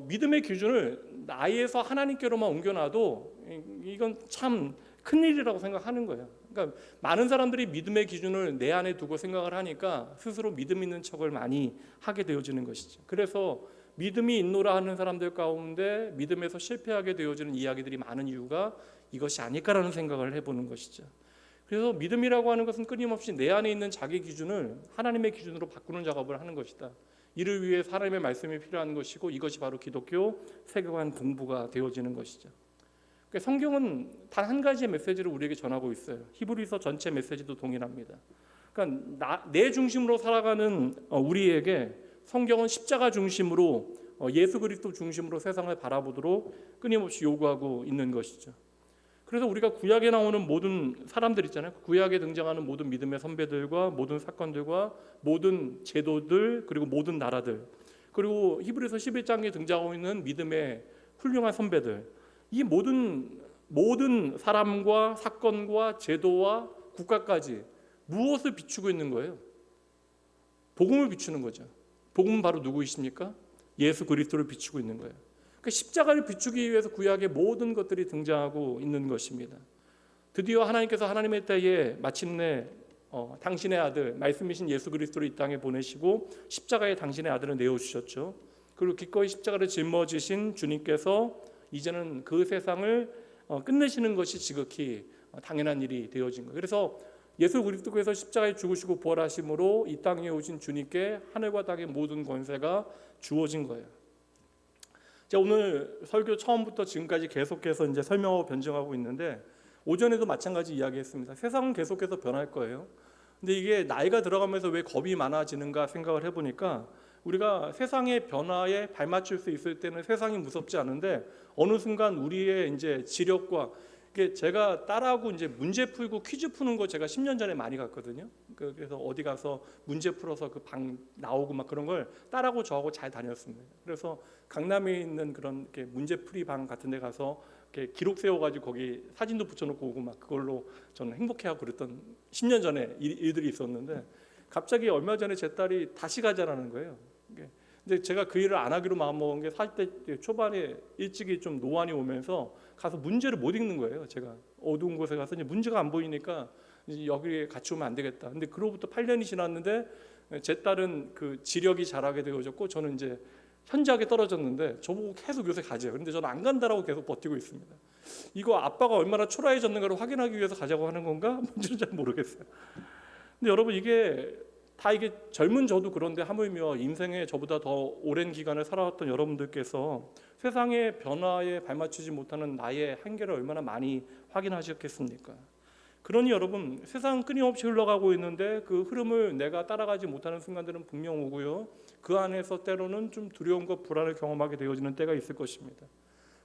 믿음의 기준을 나에서 하나님께로만 옮겨놔도 이건 참 큰일이라고 생각하는 거예요. 그러니까 많은 사람들이 믿음의 기준을 내 안에 두고 생각을 하니까 스스로 믿음 있는 척을 많이 하게 되어지는 것이죠. 그래서 믿음이 있노라 하는 사람들 가운데 믿음에서 실패하게 되어지는 이야기들이 많은 이유가 이것이 아닐까라는 생각을 해보는 것이죠. 그래서 믿음이라고 하는 것은 끊임없이 내 안에 있는 자기 기준을 하나님의 기준으로 바꾸는 작업을 하는 것이다. 이를 위해 하나님의 말씀이 필요한 것이고 이것이 바로 기독교 세계관 공부가 되어지는 것이죠. 그러니까 성경은 단 한 가지의 메시지를 우리에게 전하고 있어요. 히브리서 전체 메시지도 동일합니다. 그러니까 내 중심으로 살아가는 우리에게 성경은 십자가 중심으로 예수 그리스도 중심으로 세상을 바라보도록 끊임없이 요구하고 있는 것이죠. 그래서 우리가 구약에 나오는 모든 사람들 있잖아요. 구약에 등장하는 모든 믿음의 선배들과 모든 사건들과 모든 제도들 그리고 모든 나라들 그리고 히브리서 11장에 등장하고 있는 믿음의 훌륭한 선배들 이 모든 사람과 사건과 제도와 국가까지 무엇을 비추고 있는 거예요? 복음을 비추는 거죠. 복음은 바로 누구이십니까? 예수 그리스도를 비추고 있는 거예요. 그러니까 십자가를 비추기 위해서 구약의 모든 것들이 등장하고 있는 것입니다. 드디어 하나님께서 하나님의 때에 마침내 당신의 아들 말씀이신 예수 그리스도를 이 땅에 보내시고 십자가에 당신의 아들을 내어주셨죠. 그리고 기꺼이 십자가를 짊어지신 주님께서 이제는 그 세상을 끝내시는 것이 지극히 당연한 일이 되어진 거예요. 그래서 예수 그리스도께서 십자가에 죽으시고 부활하심으로 이 땅에 오신 주님께 하늘과 땅의 모든 권세가 주어진 거예요. 제가 오늘 설교 처음부터 지금까지 계속해서 이제 설명하고 변증하고 있는데 오전에도 마찬가지 이야기했습니다. 세상은 계속해서 변할 거예요. 근데 이게 나이가 들어가면서 왜 겁이 많아지는가 생각을 해보니까 우리가 세상의 변화에 발맞출 수 있을 때는 세상이 무섭지 않은데 어느 순간 우리의 이제 지력과 이게 제가 딸하고 이제 문제 풀고 퀴즈 푸는 거 제가 10년 전에 많이 갔거든요. 그래서 어디 가서 문제 풀어서 그 방 나오고 막 그런 걸 딸하고 저하고 잘 다녔습니다. 그래서 강남에 있는 그런 이렇게 문제풀이 방 같은 데 가서 이렇게 기록 세워가지고 거기 사진도 붙여놓고 오고 막 그걸로 저는 행복해하고 그랬던 10년 전에 일들이 있었는데 갑자기 얼마 전에 제 딸이 다시 가자라는 거예요. 근데 제가 그 일을 안 하기로 마음먹은 게 40대 초반에 일찍이 좀 노안이 오면서 가서 문제를 못 읽는 거예요. 제가 어두운 곳에 가서 이제 문제가 안 보이니까 이제 여기에 같이 오면 안 되겠다. 근데 그로부터 8년이 지났는데 제 딸은 그 지력이 잘하게 되어졌고 저는 이제 현저하게 떨어졌는데 저보고 계속 요새 가재요. 그런데 저는 안 간다라고 계속 버티고 있습니다. 이거 아빠가 얼마나 초라해졌는가를 확인하기 위해서 가자고 하는 건가? 뭔지는 잘 모르겠어요. 근데 여러분 이게 젊은 저도 그런데 하물며 인생에 저보다 더 오랜 기간을 살아왔던 여러분들께서 세상의 변화에 발맞추지 못하는 나의 한계를 얼마나 많이 확인하셨겠습니까? 그러니 여러분 세상은 끊임없이 흘러가고 있는데 그 흐름을 내가 따라가지 못하는 순간들은 분명 오고요. 그 안에서 때로는 좀 두려움과 불안을 경험하게 되어지는 때가 있을 것입니다.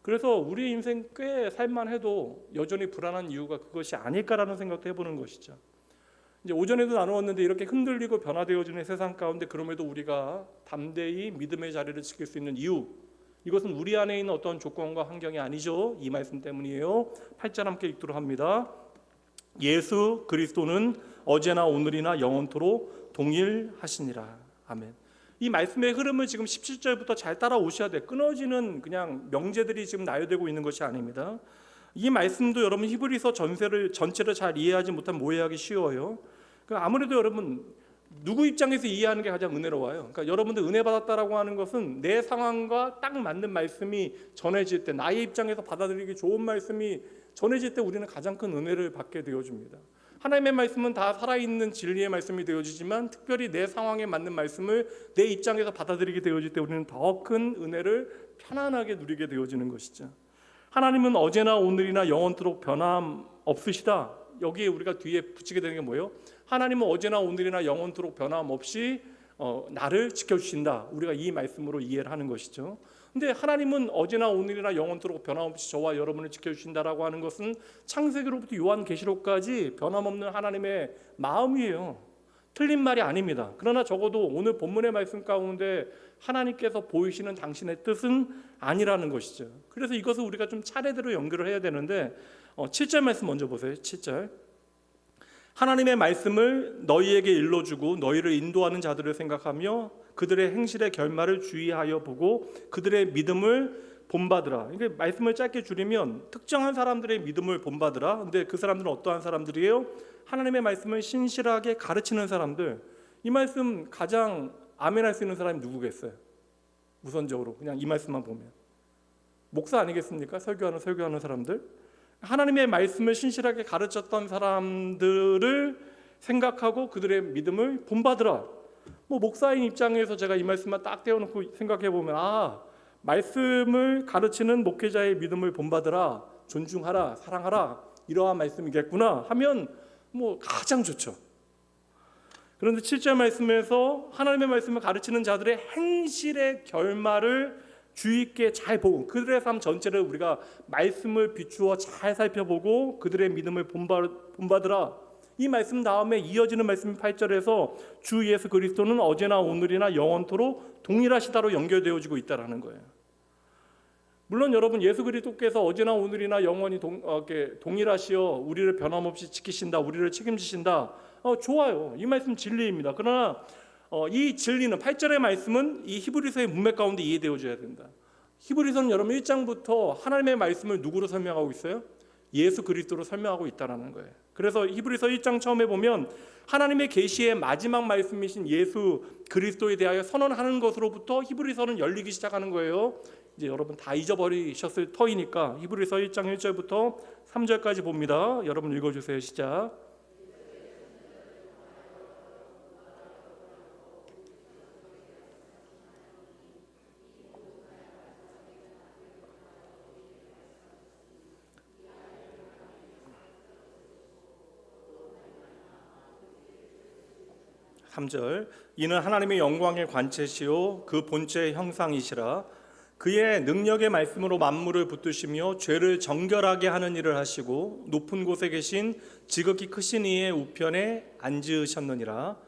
그래서 우리 인생 꽤 살만해도 여전히 불안한 이유가 그것이 아닐까라는 생각도 해보는 것이죠. 이제 오전에도 나누었는데 이렇게 흔들리고 변화되어지는 세상 가운데 그럼에도 우리가 담대히 믿음의 자리를 지킬 수 있는 이유 이것은 우리 안에 있는 어떤 조건과 환경이 아니죠. 이 말씀 때문이에요. 8절 함께 읽도록 합니다. 예수 그리스도는 어제나 오늘이나 영원토록 동일하시니라. 아멘. 이 말씀의 흐름을 지금 17절부터 잘 따라오셔야 돼. 끊어지는 그냥 명제들이 지금 나열되고 있는 것이 아닙니다. 이 말씀도 여러분 히브리서 전체를 잘 이해하지 못하면 오해하기 쉬워요. 아무래도 여러분 누구 입장에서 이해하는 게 가장 은혜로워요. 그러니까 여러분들 은혜 받았다라고 하는 것은 내 상황과 딱 맞는 말씀이 전해질 때 나의 입장에서 받아들이기 좋은 말씀이 전해질 때 우리는 가장 큰 은혜를 받게 되어줍니다. 하나님의 말씀은 다 살아있는 진리의 말씀이 되어지지만 특별히 내 상황에 맞는 말씀을 내 입장에서 받아들이게 되어질 때 우리는 더 큰 은혜를 편안하게 누리게 되어지는 것이죠. 하나님은 어제나 오늘이나 영원토록 변함없으시다. 여기에 우리가 뒤에 붙이게 되는 게 뭐예요? 하나님은 어제나 오늘이나 영원토록 변함없이 나를 지켜주신다. 우리가 이 말씀으로 이해를 하는 것이죠. 근데 하나님은 어제나 오늘이나 영원토록 변함없이 저와 여러분을 지켜주신다라고 하는 것은 창세기로부터 요한계시록까지 변함없는 하나님의 마음이에요. 틀린 말이 아닙니다. 그러나 적어도 오늘 본문의 말씀 가운데 하나님께서 보이시는 당신의 뜻은 아니라는 것이죠. 그래서 이것을 우리가 좀 차례대로 연결을 해야 되는데 7절 말씀 먼저 보세요. 7절. 하나님의 말씀을 너희에게 일러주고 너희를 인도하는 자들을 생각하며 그들의 행실의 결말을 주의하여 보고 그들의 믿음을 본받으라. 이게 말씀을 짧게 줄이면 특정한 사람들의 믿음을 본받으라. 근데 그 사람들은 어떠한 사람들이에요? 하나님의 말씀을 신실하게 가르치는 사람들. 이 말씀 가장 아멘할 수 있는 사람이 누구겠어요? 우선적으로 그냥 이 말씀만 보면 목사 아니겠습니까? 설교하는 사람들. 하나님의 말씀을 신실하게 가르쳤던 사람들을 생각하고 그들의 믿음을 본받으라. 목사인 입장에서 제가 이 말씀만 딱 떼어놓고 생각해 보면 말씀을 가르치는 목회자의 믿음을 본받으라, 존중하라, 사랑하라 이러한 말씀이겠구나 하면 가장 좋죠. 그런데 7절 말씀에서 하나님의 말씀을 가르치는 자들의 행실의 결말을 주의 있게 잘 보고 그들의 삶 전체를 우리가 말씀을 비추어 잘 살펴보고 그들의 믿음을 본받으라. 이 말씀 다음에 이어지는 말씀 8절에서 주 예수 그리스도는 어제나 오늘이나 영원토록 동일하시다로 연결되어지고 있다라는 거예요. 물론 여러분 예수 그리스도께서 어제나 오늘이나 영원히 동일하시어 우리를 변함없이 지키신다, 우리를 책임지신다. 좋아요. 이 말씀 진리입니다. 그러나 이 진리는 8절의 말씀은 이 히브리서의 문맥 가운데 이해되어져야 된다. 히브리서는 여러분 1장부터 하나님의 말씀을 누구로 설명하고 있어요? 예수 그리스도로 설명하고 있다는 거예요. 그래서 히브리서 1장 처음에 보면 하나님의 계시의 마지막 말씀이신 예수 그리스도에 대하여 선언하는 것으로부터 히브리서는 열리기 시작하는 거예요. 이제 여러분 다 잊어버리셨을 터이니까 히브리서 1장 1절부터 3절까지 봅니다. 여러분 읽어주세요. 시작. 이는 하나님의 영광의 관체시요 그 본체의 형상이시라. 그의 능력의 말씀으로 만물을 붙드시며 죄를 정결하게 하는 일을 하시고 높은 곳에 계신 지극히 크신 이의 우편에 앉으셨느니라.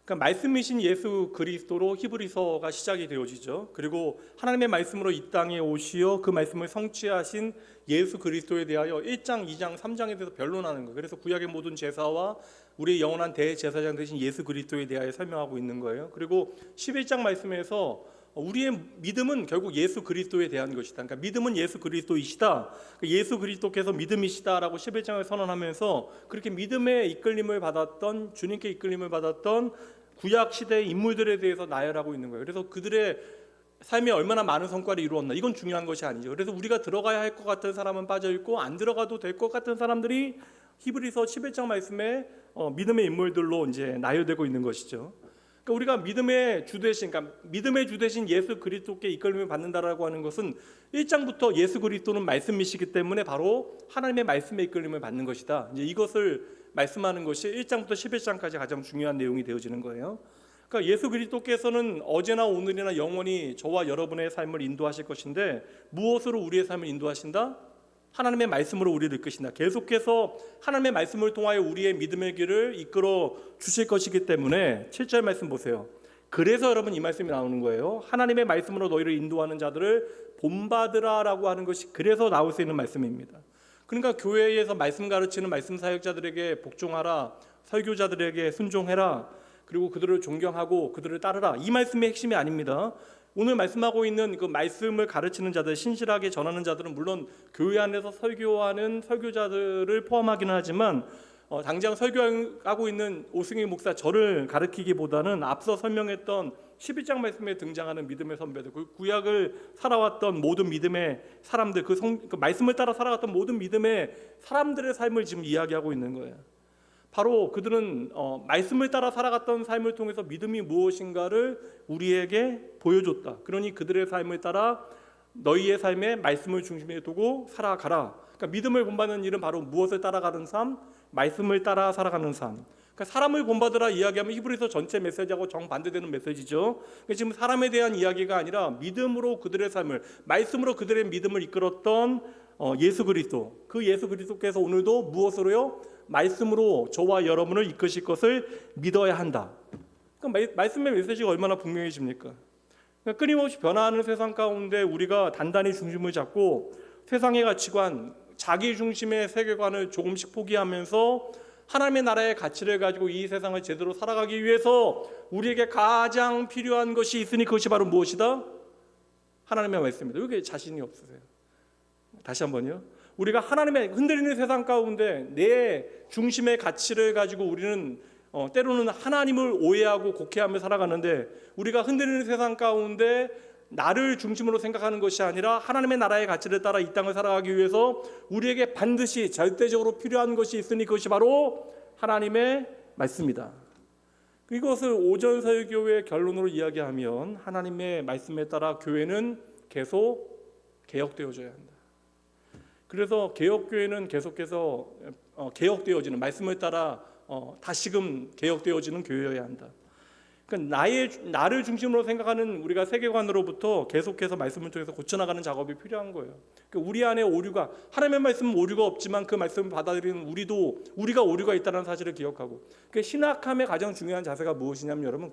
그러니까 말씀이신 예수 그리스도로 히브리서가 시작이 되어지죠. 그리고 하나님의 말씀으로 이 땅에 오시어 그 말씀을 성취하신 예수 그리스도에 대하여 1장, 2장, 3장에 대해서 변론하는 거예요. 그래서 구약의 모든 제사와 우리의 영원한 대제사장 되신 예수 그리스도에 대하여 설명하고 있는 거예요. 그리고 11장 말씀에서 우리의 믿음은 결국 예수 그리스도에 대한 것이다. 그러니까 믿음은 예수 그리스도이시다. 예수 그리스도께서 믿음이시다라고 11장을 선언하면서 그렇게 믿음의 이끌림을 받았던 주님께 이끌림을 받았던 구약 시대의 인물들에 대해서 나열하고 있는 거예요. 그래서 그들의 삶이 얼마나 많은 성과를 이루었나 이건 중요한 것이 아니죠. 그래서 우리가 들어가야 할 것 같은 사람은 빠져 있고 안 들어가도 될 것 같은 사람들이 히브리서 11장 말씀에 믿음의 인물들로 이제 나열되고 있는 것이죠. 그러니까 우리가 믿음의 주 대신 예수 그리스도께 이끌림을 받는다라고 하는 것은 1장부터 예수 그리스도는 말씀이시기 때문에 바로 하나님의 말씀에 이끌림을 받는 것이다. 이제 이것을 말씀하는 것이 1장부터 11장까지 가장 중요한 내용이 되어지는 거예요. 그러니까 예수 그리스도께서는 어제나 오늘이나 영원히 저와 여러분의 삶을 인도하실 것인데 무엇으로 우리의 삶을 인도하신다? 하나님의 말씀으로 우리를 이끄신다. 계속해서 하나님의 말씀을 통하여 우리의 믿음의 길을 이끌어 주실 것이기 때문에 7절 말씀 보세요. 그래서 여러분 이 말씀이 나오는 거예요. 하나님의 말씀으로 너희를 인도하는 자들을 본받으라라고 하는 것이 그래서 나올 수 있는 말씀입니다. 그러니까 교회에서 말씀 가르치는 말씀 사역자들에게 복종하라, 설교자들에게 순종해라, 그리고 그들을 존경하고 그들을 따르라, 이 말씀의 핵심이 아닙니다. 오늘 말씀하고 있는 그 말씀을 가르치는 자들, 신실하게 전하는 자들은 물론 교회 안에서 설교하는 설교자들을 포함하기는 하지만 당장 설교하고 있는 오승희 목사 저를 가르치기보다는 앞서 설명했던 11장 말씀에 등장하는 믿음의 선배들, 그 구약을 살아왔던 모든 믿음의 사람들, 그 말씀을 따라 살아갔던 모든 믿음의 사람들의 삶을 지금 이야기하고 있는 거예요. 바로 그들은 말씀을 따라 살아갔던 삶을 통해서 믿음이 무엇인가를 우리에게 보여줬다. 그러니 그들의 삶을 따라 너희의 삶에 말씀을 중심에 두고 살아가라. 그러니까 믿음을 본받는 일은 바로 무엇을 따라가는 삶? 말씀을 따라 살아가는 삶. 그러니까 사람을 본받으라 이야기하면 히브리서 전체 메시지하고 정반대되는 메시지죠. 그러니까 지금 사람에 대한 이야기가 아니라 믿음으로 그들의 삶을, 말씀으로 그들의 믿음을 이끌었던 예수 그리스도, 그 예수 그리스도께서 오늘도 무엇으로요? 말씀으로 저와 여러분을 이끄실 것을 믿어야 한다. 그러니까 말씀의 메시지가 얼마나 분명해집니까? 그러니까 끊임없이 변화하는 세상 가운데 우리가 단단히 중심을 잡고 세상의 가치관, 자기 중심의 세계관을 조금씩 포기하면서 하나님의 나라의 가치를 가지고 이 세상을 제대로 살아가기 위해서 우리에게 가장 필요한 것이 있으니 그것이 바로 무엇이다? 하나님의 말씀입니다. 왜 자신이 없으세요? 다시 한번요. 우리가 하나님의 흔들리는 세상 가운데 내 중심의 가치를 가지고 우리는 때로는 하나님을 오해하고 곡해하며 살아가는데, 우리가 흔들리는 세상 가운데 나를 중심으로 생각하는 것이 아니라 하나님의 나라의 가치를 따라 이 땅을 살아가기 위해서 우리에게 반드시 절대적으로 필요한 것이 있으니 그것이 바로 하나님의 말씀이다. 이것을 오전서유교회의 결론으로 이야기하면 하나님의 말씀에 따라 교회는 계속 개혁되어져야 한다. 그래서 개혁교회는 계속해서 개혁되어지는, 말씀을 따라 다시금 개혁되어지는 교회여야 한다. 그러니까 나를 중심으로 생각하는 우리가 세계관으로부터 계속해서 말씀을 통해서 고쳐나가는 작업이 필요한 거예요. 그러니까 우리 안에 오류가, 하나님의 말씀은 오류가 없지만 그 말씀을 받아들이는 우리가 오류가 있다는 사실을 기억하고, 그러니까 신학함의 가장 중요한 자세가 무엇이냐면 여러분,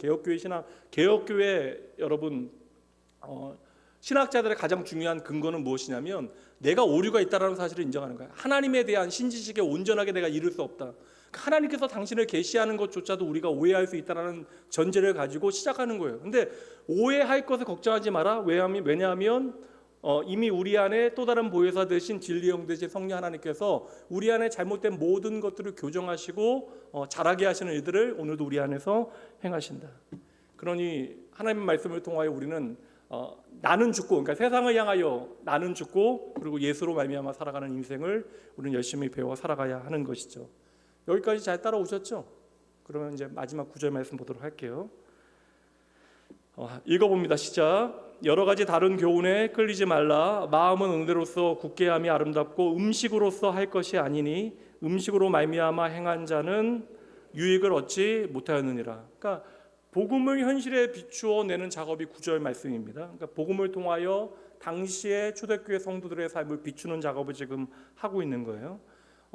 개혁교회 여러분 신학자들의 가장 중요한 근거는 무엇이냐면 내가 오류가 있다는 사실을 인정하는 거야. 하나님에 대한 신지식에 온전하게 내가 이룰 수 없다. 하나님께서 당신을 계시하는 것조차도 우리가 오해할 수 있다는 전제를 가지고 시작하는 거예요. 근데 오해할 것을 걱정하지 마라. 왜냐하면 이미 우리 안에 또 다른 보혜사 되신 진리 영 되신 성령 하나님께서 우리 안에 잘못된 모든 것들을 교정하시고 자라게 하시는 일들을 오늘도 우리 안에서 행하신다. 그러니 하나님의 말씀을 통하여 우리는 나는 죽고, 그러니까 세상을 향하여 나는 죽고 그리고 예수로 말미암아 살아가는 인생을 우리는 열심히 배워 살아가야 하는 것이죠. 여기까지 잘 따라오셨죠? 그러면 이제 마지막 9절 말씀 보도록 할게요. 읽어봅니다. 시작. 여러 가지 다른 교훈에 끌리지 말라. 마음은 응대로서 굳게 함이 아름답고 음식으로서 할 것이 아니니 음식으로 말미암아 행한 자는 유익을 얻지 못하였느니라. 그러니까 복음을 현실에 비추어 내는 작업이 9절 말씀입니다. 그러니까 복음을 통하여 당시의 초대교회 성도들의 삶을 비추는 작업을 지금 하고 있는 거예요.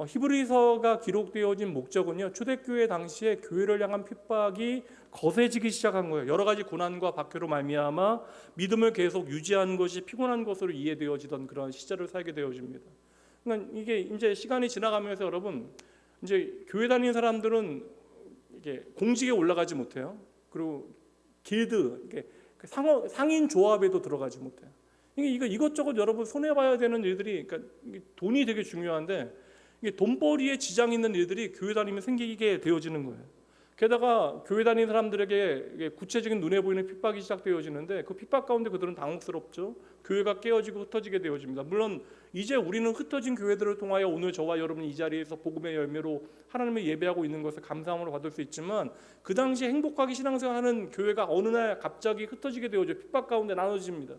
히브리서가 기록되어진 목적은요, 초대교회 당시에 교회를 향한 핍박이 거세지기 시작한 거예요. 여러 가지 고난과 박해로 말미암아 믿음을 계속 유지하는 것이 피곤한 것으로 이해되어지던 그런 시절을 살게 되어집니다. 그러니까 이게 이제 시간이 지나가면서 여러분, 이제 교회 다니는 사람들은 이게 공직에 올라가지 못해요. 그리고 길드, 상인 조합에도 들어가지 못해요. 이게 이것저것 여러분 손해봐야 되는 일들이, 그러니까 돈이 되게 중요한데 이게 돈벌이에 지장 있는 일들이 교회 다니면 생기게 되어지는 거예요. 게다가 교회 다니는 사람들에게 구체적인 눈에 보이는 핍박이 시작되어지는데 그 핍박 가운데 그들은 당혹스럽죠. 교회가 깨어지고 흩어지게 되어집니다. 물론 이제 우리는 흩어진 교회들을 통하여 오늘 저와 여러분이 이 자리에서 복음의 열매로 하나님을 예배하고 있는 것을 감사함으로 받을 수 있지만, 그 당시 행복하게 신앙생활하는 교회가 어느 날 갑자기 흩어지게 되어져 핍박 가운데 나눠집니다.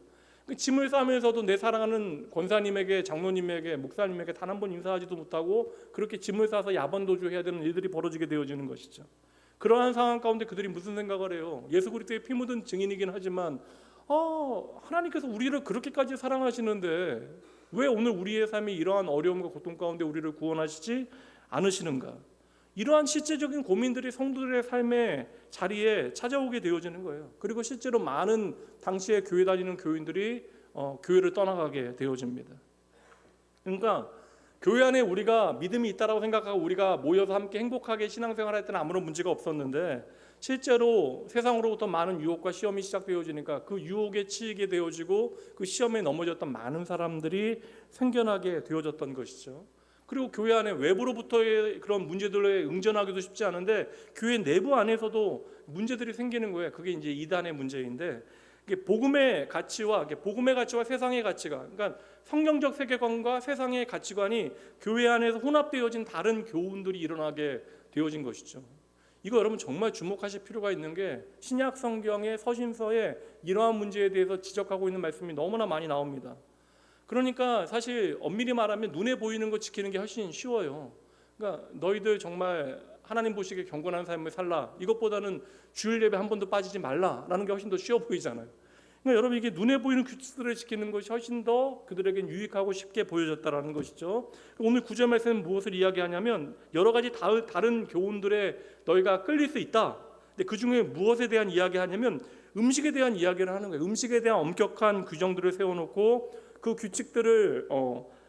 짐을 싸면서도 내 사랑하는 권사님에게, 장로님에게, 목사님에게 단 한 번 인사하지도 못하고 그렇게 짐을 싸서 야반도주해야 되는 일들이 벌어지게 되어지는 것이죠. 그러한 상황 가운데 그들이 무슨 생각을 해요? 예수 그리스도의 피 묻은 증인이긴 하지만 하나님께서 우리를 그렇게까지 사랑하시는데 왜 오늘 우리의 삶이 이러한 어려움과 고통 가운데 우리를 구원하시지 않으시는가? 이러한 실제적인 고민들이 성도들의 삶의 자리에 찾아오게 되어지는 거예요. 그리고 실제로 많은 당시에 교회 다니는 교인들이 교회를 떠나가게 되어집니다. 그러니까 교회 안에 우리가 믿음이 있다고 생각하고 우리가 모여서 함께 행복하게 신앙생활할 때는 아무런 문제가 없었는데, 실제로 세상으로부터 많은 유혹과 시험이 시작되어지니까 그 유혹에 치이게 되어지고 그 시험에 넘어졌던 많은 사람들이 생겨나게 되어졌던 것이죠. 그리고 교회 안에 외부로부터의 그런 문제들에 응전하기도 쉽지 않은데 교회 내부 안에서도 문제들이 생기는 거예요. 그게 이제 이단의 문제인데, 이게 복음의 가치와 세상의 가치가, 그러니까 성경적 세계관과 세상의 가치관이 교회 안에서 혼합되어진 다른 교훈들이 일어나게 되어진 것이죠. 이거 여러분 정말 주목하실 필요가 있는 게 신약 성경의 서신서에 이러한 문제에 대해서 지적하고 있는 말씀이 너무나 많이 나옵니다. 그러니까 사실 엄밀히 말하면 눈에 보이는 거 지키는 게 훨씬 쉬워요. 그러니까 너희들 정말 하나님 보시기에 경건한 삶을 살라, 이것보다는 주일 예배 한 번도 빠지지 말라라는 게 훨씬 더 쉬워 보이잖아요. 그러니까 여러분 이게 눈에 보이는 규칙들을 지키는 것이 훨씬 더 그들에겐 유익하고 쉽게 보여졌다라는 것이죠. 오늘 구절 말씀은 무엇을 이야기하냐면 여러 가지 다른 교훈들에 너희가 끌릴 수 있다. 근데 그 중에 무엇에 대한 이야기하냐면 음식에 대한 이야기를 하는 거예요. 음식에 대한 엄격한 규정들을 세워놓고 그 규칙들을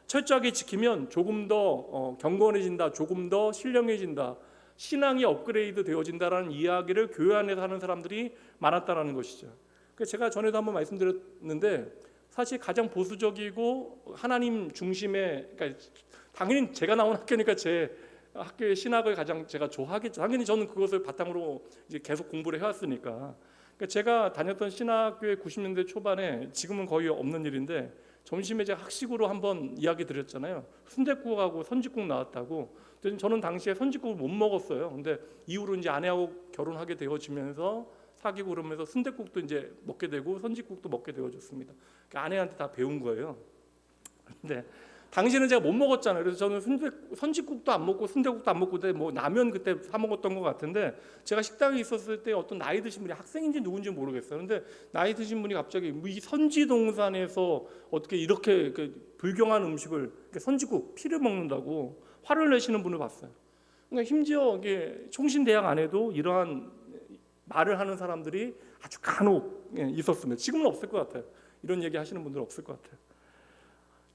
철저하게 지키면 조금 더 경건해진다, 조금 더 신령해진다, 신앙이 업그레이드 되어진다라는 이야기를 교회 안에서 하는 사람들이 많았다라는 것이죠. 제가 전에도 한번 말씀드렸는데 사실 가장 보수적이고 하나님 중심의, 그러니까 당연히 제가 나온 학교니까 제 학교의 신학을 가장 제가 좋아하겠죠. 당연히 저는 그것을 바탕으로 이제 계속 공부를 해왔으니까. 그러니까 제가 다녔던 신학교의 90년대 초반에, 지금은 거의 없는 일인데 점심에 제가 학식으로 한번 이야기 드렸잖아요. 순댓국하고 선짓국 나왔다고. 저는 당시에 선짓국을 못 먹었어요. 근데 이후로 이제 아내하고 결혼하게 되어지면서 사귀고 그러면서 순댓국도 이제 먹게 되고 선짓국도 먹게 되어졌습니다. 그러니까 아내한테 다 배운 거예요. 근데 당시에는 제가 못 먹었잖아요. 그래서 저는 선짓국도 안 먹고 순댓국도 안 먹고, 뭐 라면 그때 사 먹었던 것 같은데, 제가 식당에 있었을 때 어떤 나이 드신 분이, 학생인지 누군지 모르겠어요. 근데 나이 드신 분이 갑자기 이 선지동산에서 어떻게 이렇게 불경한 음식을, 선짓국 피를 먹는다고 화를 내시는 분을 봤어요. 그러니까 심지어 이게 총신대학 안에도 이러한 말을 하는 사람들이 아주 간혹 있었습니다. 지금은 없을 것 같아요. 이런 얘기 하시는 분들 없을 것 같아요.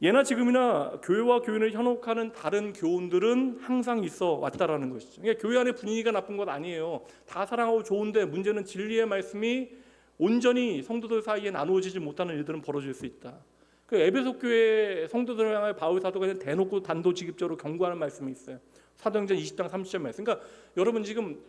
예나 지금이나 교회와 교인을 현혹하는 다른 교훈들은 항상 있어 왔다라는 것이죠. 그러니까 교회 안에 분위기가 나쁜 것 아니에요. 다 사랑하고 좋은데 문제는 진리의 말씀이 온전히 성도들 사이에 나누어지지 못하는 일들은 벌어질 수 있다. 그 에베소 교회 성도들을 향해 바울 사도가 대놓고 단도직입적으로 경고하는 말씀이 있어요. 사도행전 20장 30절 말씀. 그러니까 여러분 지금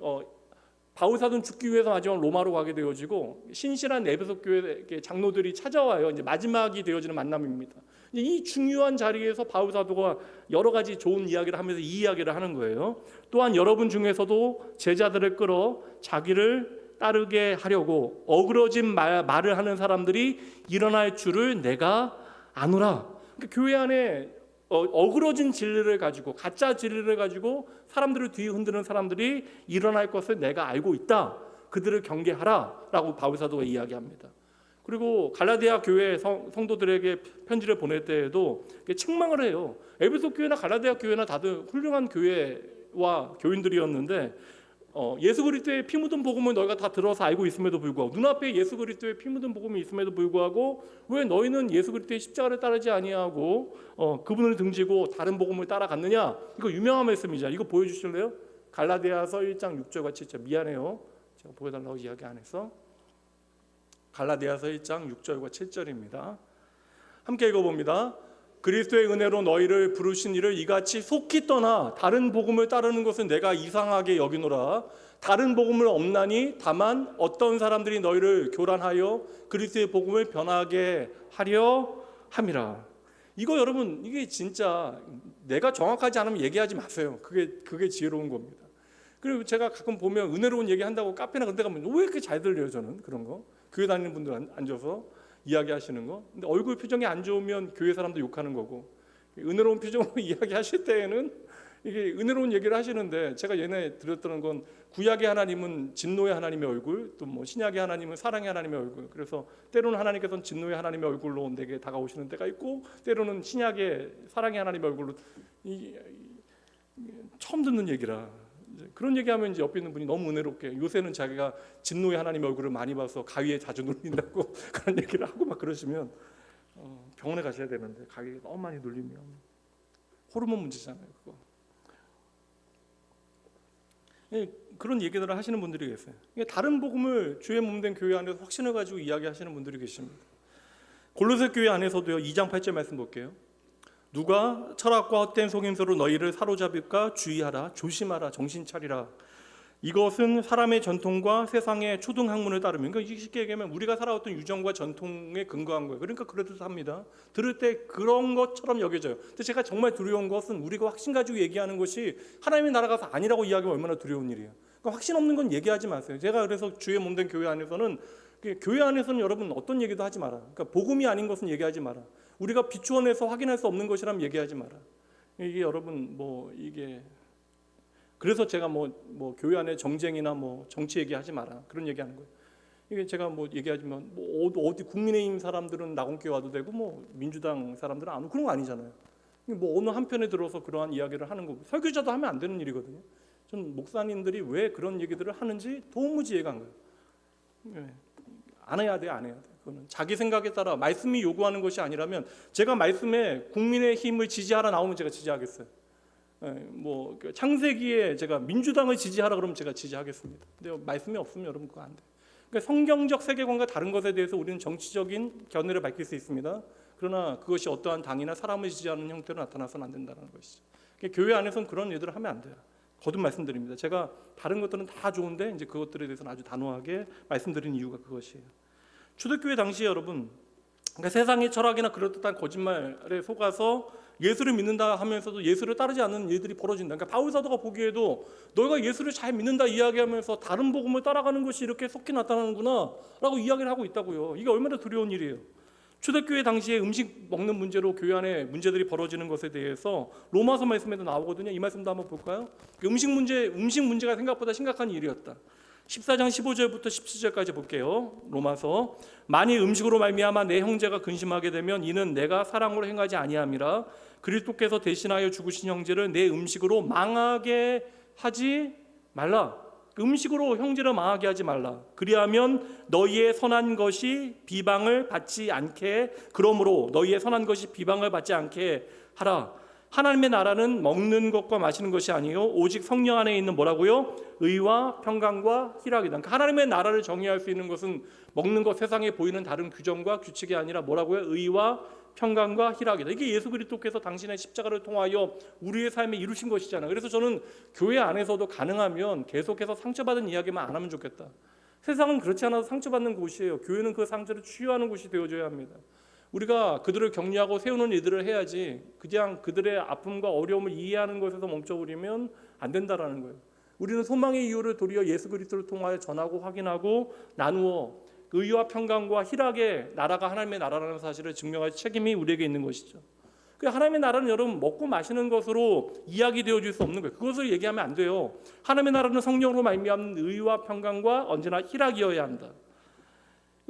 바울 사도는 죽기 위해서 마지막 로마로 가게 되어지고 신실한 에베소 교회 장로들이 찾아와요. 이제 마지막이 되어지는 만남입니다. 이 중요한 자리에서 바울 사도가 여러 가지 좋은 이야기를 하면서 이 이야기를 하는 거예요. 또한 여러분 중에서도 제자들을 끌어 자기를 따르게 하려고 어그러진 말을 하는 사람들이 일어날 줄을 내가 아노라. 그러니까 교회 안에 어그러진 진리를 가지고, 가짜 진리를 가지고 사람들을 뒤흔드는 사람들이 일어날 것을 내가 알고 있다. 그들을 경계하라 라고 바울 사도가 이야기합니다. 그리고 갈라디아 교회 성도들에게 편지를 보낼 때에도 책망을 해요. 에베소 교회나 갈라디아 교회나 다들 훌륭한 교회와 교인들이었는데 예수 그리스도의 피 묻은 복음을 너희가 다 들어서 알고 있음에도 불구하고, 눈앞에 예수 그리스도의 피 묻은 복음이 있음에도 불구하고 왜 너희는 예수 그리스도의 십자가를 따르지 아니하고 그분을 등지고 다른 복음을 따라갔느냐. 이거 유명한 말씀이죠. 이거 보여주실래요? 갈라디아서 1장 6절과 7절. 미안해요, 제가 보여달라고 이야기 안 해서. 갈라디아서 1장 6절과 7절입니다. 함께 읽어봅니다. 그리스도의 은혜로 너희를 부르신 이를 이같이 속히 떠나 다른 복음을 따르는 것은 내가 이상하게 여기노라. 다른 복음을 없나니 다만 어떤 사람들이 너희를 교란하여 그리스도의 복음을 변하게 하려 함이라. 이거 여러분, 이게 진짜 내가 정확하지 않으면 얘기하지 마세요. 그게 지혜로운 겁니다. 그리고 제가 가끔 보면 은혜로운 얘기 한다고 카페나 그런 데 가면 왜 이렇게 잘 들려요? 저는 그런 거 교회 다니는 분들 앉아서 이야기하시는 거. 근데 얼굴 표정이 안 좋으면 교회 사람도 욕하는 거고, 은혜로운 표정으로 이야기하실 때에는 이게 은혜로운 얘기를 하시는데, 제가 예전에 드렸던 건 구약의 하나님은 진노의 하나님의 얼굴, 또 뭐 신약의 하나님은 사랑의 하나님의 얼굴. 그래서 때로는 하나님께서는 진노의 하나님의 얼굴로 내게 다가오시는 때가 있고, 때로는 신약의 사랑의 하나님의 얼굴로. 처음 듣는 얘기라 그런 얘기하면 이제 옆에 있는 분이 너무 은혜롭게, 요새는 자기가 진노의 하나님의 얼굴을 많이 봐서 가위에 자주 눌린다고 그런 얘기를 하고 막 그러시면 병원에 가셔야 되는데, 가위에 너무 많이 눌리면 호르몬 문제잖아요, 그거. 그런 얘기들을 하시는 분들이 계세요. 다른 복음을 주의 몸된 교회 안에서 확신을 가지고 이야기하시는 분들이 계십니다. 골로새 교회 안에서도요, 2장 8절 말씀 볼게요. 누가 철학과 헛된 속임수로 너희를 사로잡을까 주의하라. 조심하라. 정신 차리라. 이것은 사람의 전통과 세상의 초등 학문을 따르면, 그러니까 쉽게 얘기하면 우리가 살아왔던 유전과 전통에 근거한 거예요. 그러니까 그래도 합니다. 들을 때 그런 것처럼 여겨져요. 근데 제가 정말 두려운 것은 우리가 확신 가지고 얘기하는 것이 하나님의 나라가 아니라고 이야기하면 얼마나 두려운 일이에요. 그러니까 확신 없는 건 얘기하지 마세요. 제가 그래서 주의 몸된 교회 안에서는, 교회 안에서는 여러분 어떤 얘기도 하지 마라. 그러니까 복음이 아닌 것은 얘기하지 마라. 우리가 비추어내서 확인할 수 없는 것이라면 얘기하지 마라. 이게 여러분 이게 그래서 제가 교회 안에 정쟁이나 정치 얘기하지 마라 그런 얘기하는 거예요. 이게 제가 얘기하지만 어디 국민의힘 사람들은 낙원교회 와도 되고 민주당 사람들은 안 오고 그런 거 아니잖아요. 어느 한편에 들어서 그러한 이야기를 하는 거고, 설교자도 하면 안 되는 일이거든요. 전 목사님들이 왜 그런 얘기들을 하는지 도무지 이해가 안 가요. 안 해야 돼, 안 해야 돼. 그거는 자기 생각에 따라 말씀이 요구하는 것이 아니라면, 제가 말씀에 국민의힘을 지지하라 나오면 제가 지지하겠어요. 창세기에 제가 민주당을 지지하라 그러면 제가 지지하겠습니다. 근데 말씀이 없으면 여러분 그거 안 돼. 그러니까 성경적 세계관과 다른 것에 대해서 우리는 정치적인 견해를 밝힐 수 있습니다. 그러나 그것이 어떠한 당이나 사람을 지지하는 형태로 나타나서는 안 된다는 것이죠. 그러니까 교회 안에서는 그런 일들을 하면 안 돼요. 거듭 말씀드립니다. 제가 다른 것들은 다 좋은데 이제 그것들에 대해서는 아주 단호하게 말씀드린 이유가 그것이에요. 초대교회 당시에 여러분, 그러니까 세상의 철학이나 그럴듯한 거짓말에 속아서 예수를 믿는다 하면서도 예수를 따르지 않는 일들이 벌어진다. 그러니까 바울 사도가 보기에도 너희가 예수를 잘 믿는다 이야기하면서 다른 복음을 따라가는 것이 이렇게 속히 나타나는구나 라고 이야기를 하고 있다고요. 이게 얼마나 두려운 일이에요. 초대교회 당시에 음식 먹는 문제로 교회 안에 문제들이 벌어지는 것에 대해서 로마서 말씀에도 나오거든요. 이 말씀도 한번 볼까요? 음식 문제가 생각보다 심각한 일이었다. 14장 15절부터 17절까지 볼게요. 로마서. 만일 음식으로 말미암아 내 형제가 근심하게 되면 이는 내가 사랑으로 행하지 아니함이라. 그리스도께서 대신하여 죽으신 형제를 내 음식으로 망하게 하지 말라. 음식으로 형제를 망하게 하지 말라. 그리하면 너희의 선한 것이 비방을 받지 않게, 그러므로 너희의 선한 것이 비방을 받지 않게 하라. 하나님의 나라는 먹는 것과 마시는 것이 아니요 오직 성령 안에 있는 뭐라고요? 의와 평강과 희락이다. 그러니까 하나님의 나라를 정의할 수 있는 것은 먹는 것, 세상에 보이는 다른 규정과 규칙이 아니라 뭐라고요? 의와 평강과 희락이다. 이게 예수 그리스도께서 당신의 십자가를 통하여 우리의 삶에 이루신 것이잖아요. 그래서 저는 교회 안에서도 가능하면 계속해서 상처받은 이야기만 안 하면 좋겠다. 세상은 그렇지 않아도 상처받는 곳이에요. 교회는 그 상처를 치유하는 곳이 되어줘야 합니다. 우리가 그들을 격려하고 세우는 일들을 해야지 그냥 그들의 아픔과 어려움을 이해하는 것에서 멈춰버리면 안 된다라는 거예요. 우리는 소망의 이유를 도리어 예수 그리스도를 통하여 전하고 확인하고 나누어 의와 평강과 희락의 나라가 하나님의 나라라는 사실을 증명할 책임이 우리에게 있는 것이죠. 하나님의 나라는 여러분 먹고 마시는 것으로 이야기되어 줄 수 없는 거예요. 그것을 얘기하면 안 돼요. 하나님의 나라는 성령으로 말미암는 의와 평강과 언제나 희락이어야 한다.